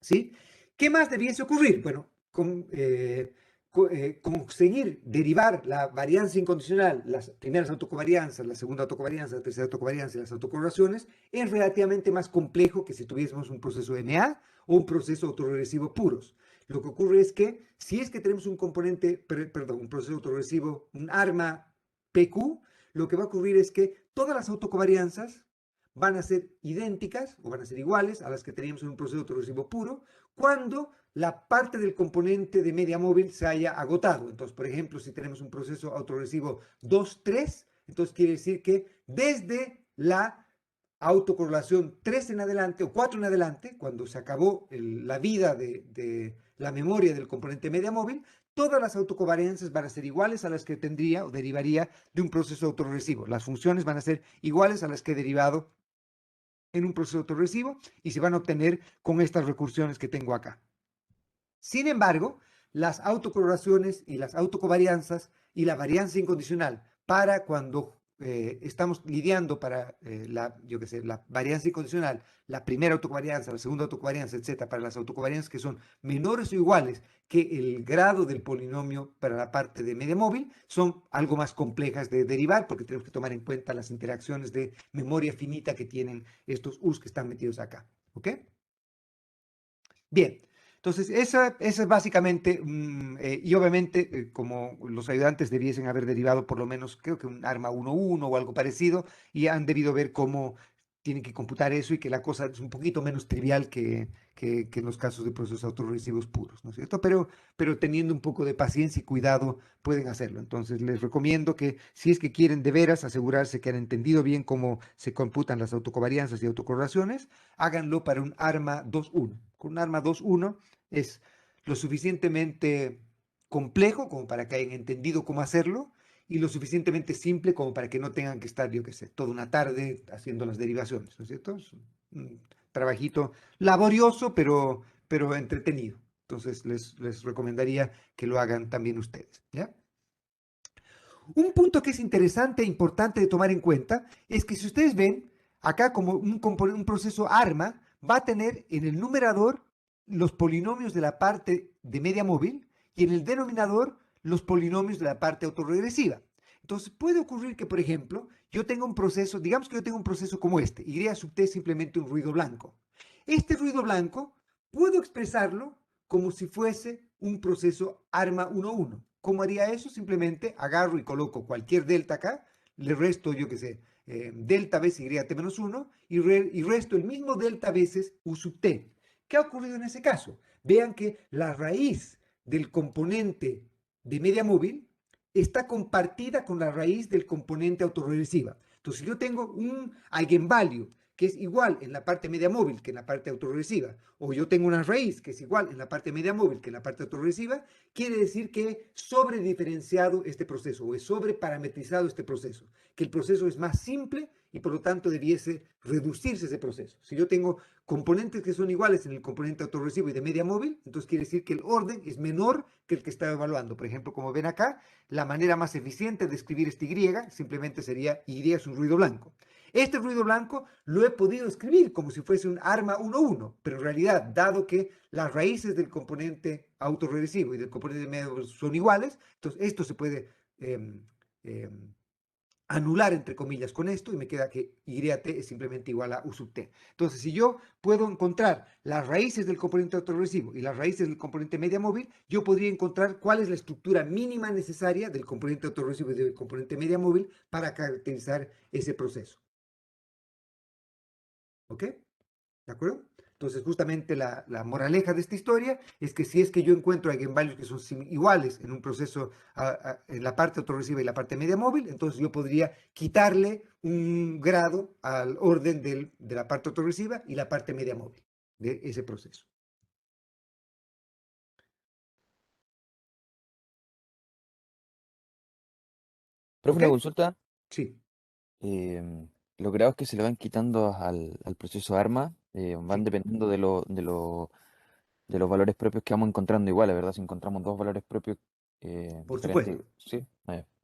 ¿Sí? ¿Qué más debiese ocurrir? Bueno, conseguir derivar la varianza incondicional, las primeras autocovarianzas, la segunda autocovarianza, la tercera autocovarianza y las autocorrelaciones, es relativamente más complejo que si tuviésemos un proceso MA o un proceso autorregresivo puros. Lo que ocurre es que si es que tenemos un componente, perdón, un proceso autorregresivo, un arma PQ, lo que va a ocurrir es que todas las autocovarianzas van a ser idénticas o van a ser iguales a las que teníamos en un proceso autorregresivo puro cuando la parte del componente de media móvil se haya agotado. Entonces, por ejemplo, si tenemos un proceso autorregresivo 2-3, entonces quiere decir que desde la autocorrelación 3 en adelante o 4 en adelante, cuando se acabó la vida de la memoria del componente media móvil, todas las autocovarianzas van a ser iguales a las que tendría o derivaría de un proceso autorregresivo. Las funciones van a ser iguales a las que he derivado en un proceso autorregresivo y se van a obtener con estas recursiones que tengo acá. Sin embargo, las autocorrelaciones y las autocovarianzas y la varianza incondicional para cuando estamos lidiando para la varianza incondicional, la primera autocovarianza, la segunda autocovarianza, etcétera, para las autocovarianzas que son menores o iguales que el grado del polinomio para la parte de media móvil, son algo más complejas de derivar porque tenemos que tomar en cuenta las interacciones de memoria finita que tienen estos U's que están metidos acá. ¿Ok? Bien. Entonces, esa es básicamente, y obviamente, como los ayudantes debiesen haber derivado por lo menos, creo que un arma 1-1 o algo parecido, y han debido ver cómo tienen que computar eso y que la cosa es un poquito menos trivial que en los casos de procesos autorregresivos puros, ¿no es cierto? Pero teniendo un poco de paciencia y cuidado pueden hacerlo. Entonces, les recomiendo que si es que quieren de veras asegurarse que han entendido bien cómo se computan las autocovarianzas y autocorrelaciones, háganlo para un arma 2-1. Con un arma 2-1 es lo suficientemente complejo como para que hayan entendido cómo hacerlo y lo suficientemente simple como para que no tengan que estar, yo qué sé, toda una tarde haciendo las derivaciones, ¿no es cierto? Es un trabajito laborioso, pero entretenido. Entonces, les recomendaría que lo hagan también ustedes, ¿ya? Un punto que es interesante e importante de tomar en cuenta es que si ustedes ven, acá como un proceso ARMA va a tener en el numerador los polinomios de la parte de media móvil y en el denominador los polinomios de la parte autorregresiva. Entonces puede ocurrir que, por ejemplo, yo tenga un proceso, digamos que yo tengo un proceso como este, Y sub t es simplemente un ruido blanco. Este ruido blanco puedo expresarlo como si fuese un proceso ARMA 1-1. ¿Cómo haría eso? Simplemente agarro y coloco cualquier delta acá, le resto, yo qué sé, delta veces y menos 1 y resto el mismo delta veces u sub t. ¿Qué ha ocurrido en ese caso? Vean que la raíz del componente de media móvil está compartida con la raíz del componente autorregresiva. Entonces, si yo tengo un eigenvalue que es igual en la parte media móvil que en la parte autorregresiva, o yo tengo una raíz que es igual en la parte media móvil que en la parte autorregresiva, quiere decir que he sobrediferenciado este proceso o he sobreparametrizado este proceso, que el proceso es más simple y por lo tanto debiese reducirse ese proceso. Si yo tengo componentes que son iguales en el componente autorregresivo y de media móvil, entonces quiere decir que el orden es menor que el que estaba evaluando. Por ejemplo, como ven acá, la manera más eficiente de escribir este Y simplemente sería Y es un ruido blanco. Este ruido blanco lo he podido escribir como si fuese un arma 1-1, pero en realidad, dado que las raíces del componente autorregresivo y del componente medio son iguales, entonces esto se puede anular, entre comillas, con esto y me queda que YT es simplemente igual a U sub T. Entonces, si yo puedo encontrar las raíces del componente autorregresivo y las raíces del componente media móvil, yo podría encontrar cuál es la estructura mínima necesaria del componente autorregresivo y del componente media móvil para caracterizar ese proceso. ¿Ok? ¿De acuerdo? Entonces, justamente la moraleja de esta historia es que si es que yo encuentro eigenvalues que son iguales en un proceso, en la parte autorregresiva y la parte media móvil, entonces yo podría quitarle un grado al orden de la parte autorregresiva y la parte media móvil. de ese proceso. Profe, ¿Ok? una consulta. Sí, em, los grados que se le van quitando al proceso ARMA van sí, dependiendo de los valores propios que vamos encontrando iguales, ¿verdad? Si encontramos dos valores propios por diferentes, supuesto. ¿sí?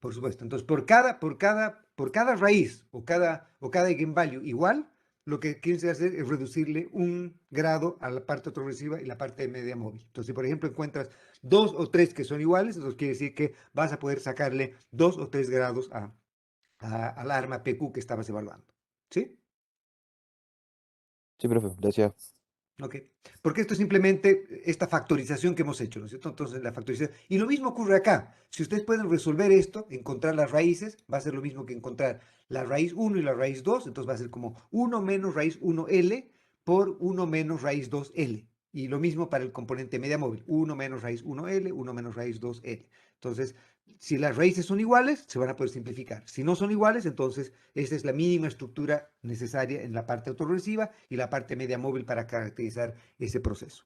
Por supuesto. Entonces, por cada raíz o cada eigenvalue igual, lo que quieres hacer es reducirle un grado a la parte progresiva y la parte media móvil. Entonces, si por ejemplo encuentras dos o tres que son iguales, entonces quiere decir que vas a poder sacarle 2 o 3 grados al arma PQ que estabas evaluando. ¿Sí? Sí, profe, gracias. Ok, porque esto es simplemente esta factorización que hemos hecho, ¿no es cierto? Entonces, la factorización. Y lo mismo ocurre acá. Si ustedes pueden resolver esto, encontrar las raíces, va a ser lo mismo que encontrar la raíz 1 y la raíz 2. Entonces va a ser como 1 menos raíz 1L por 1 menos raíz 2L. Y lo mismo para el componente media móvil, 1 menos raíz 1L, 1 menos raíz 2L. Entonces, si las raíces son iguales, se van a poder simplificar. Si no son iguales, entonces esta es la mínima estructura necesaria en la parte autorregresiva y la parte media móvil para caracterizar ese proceso.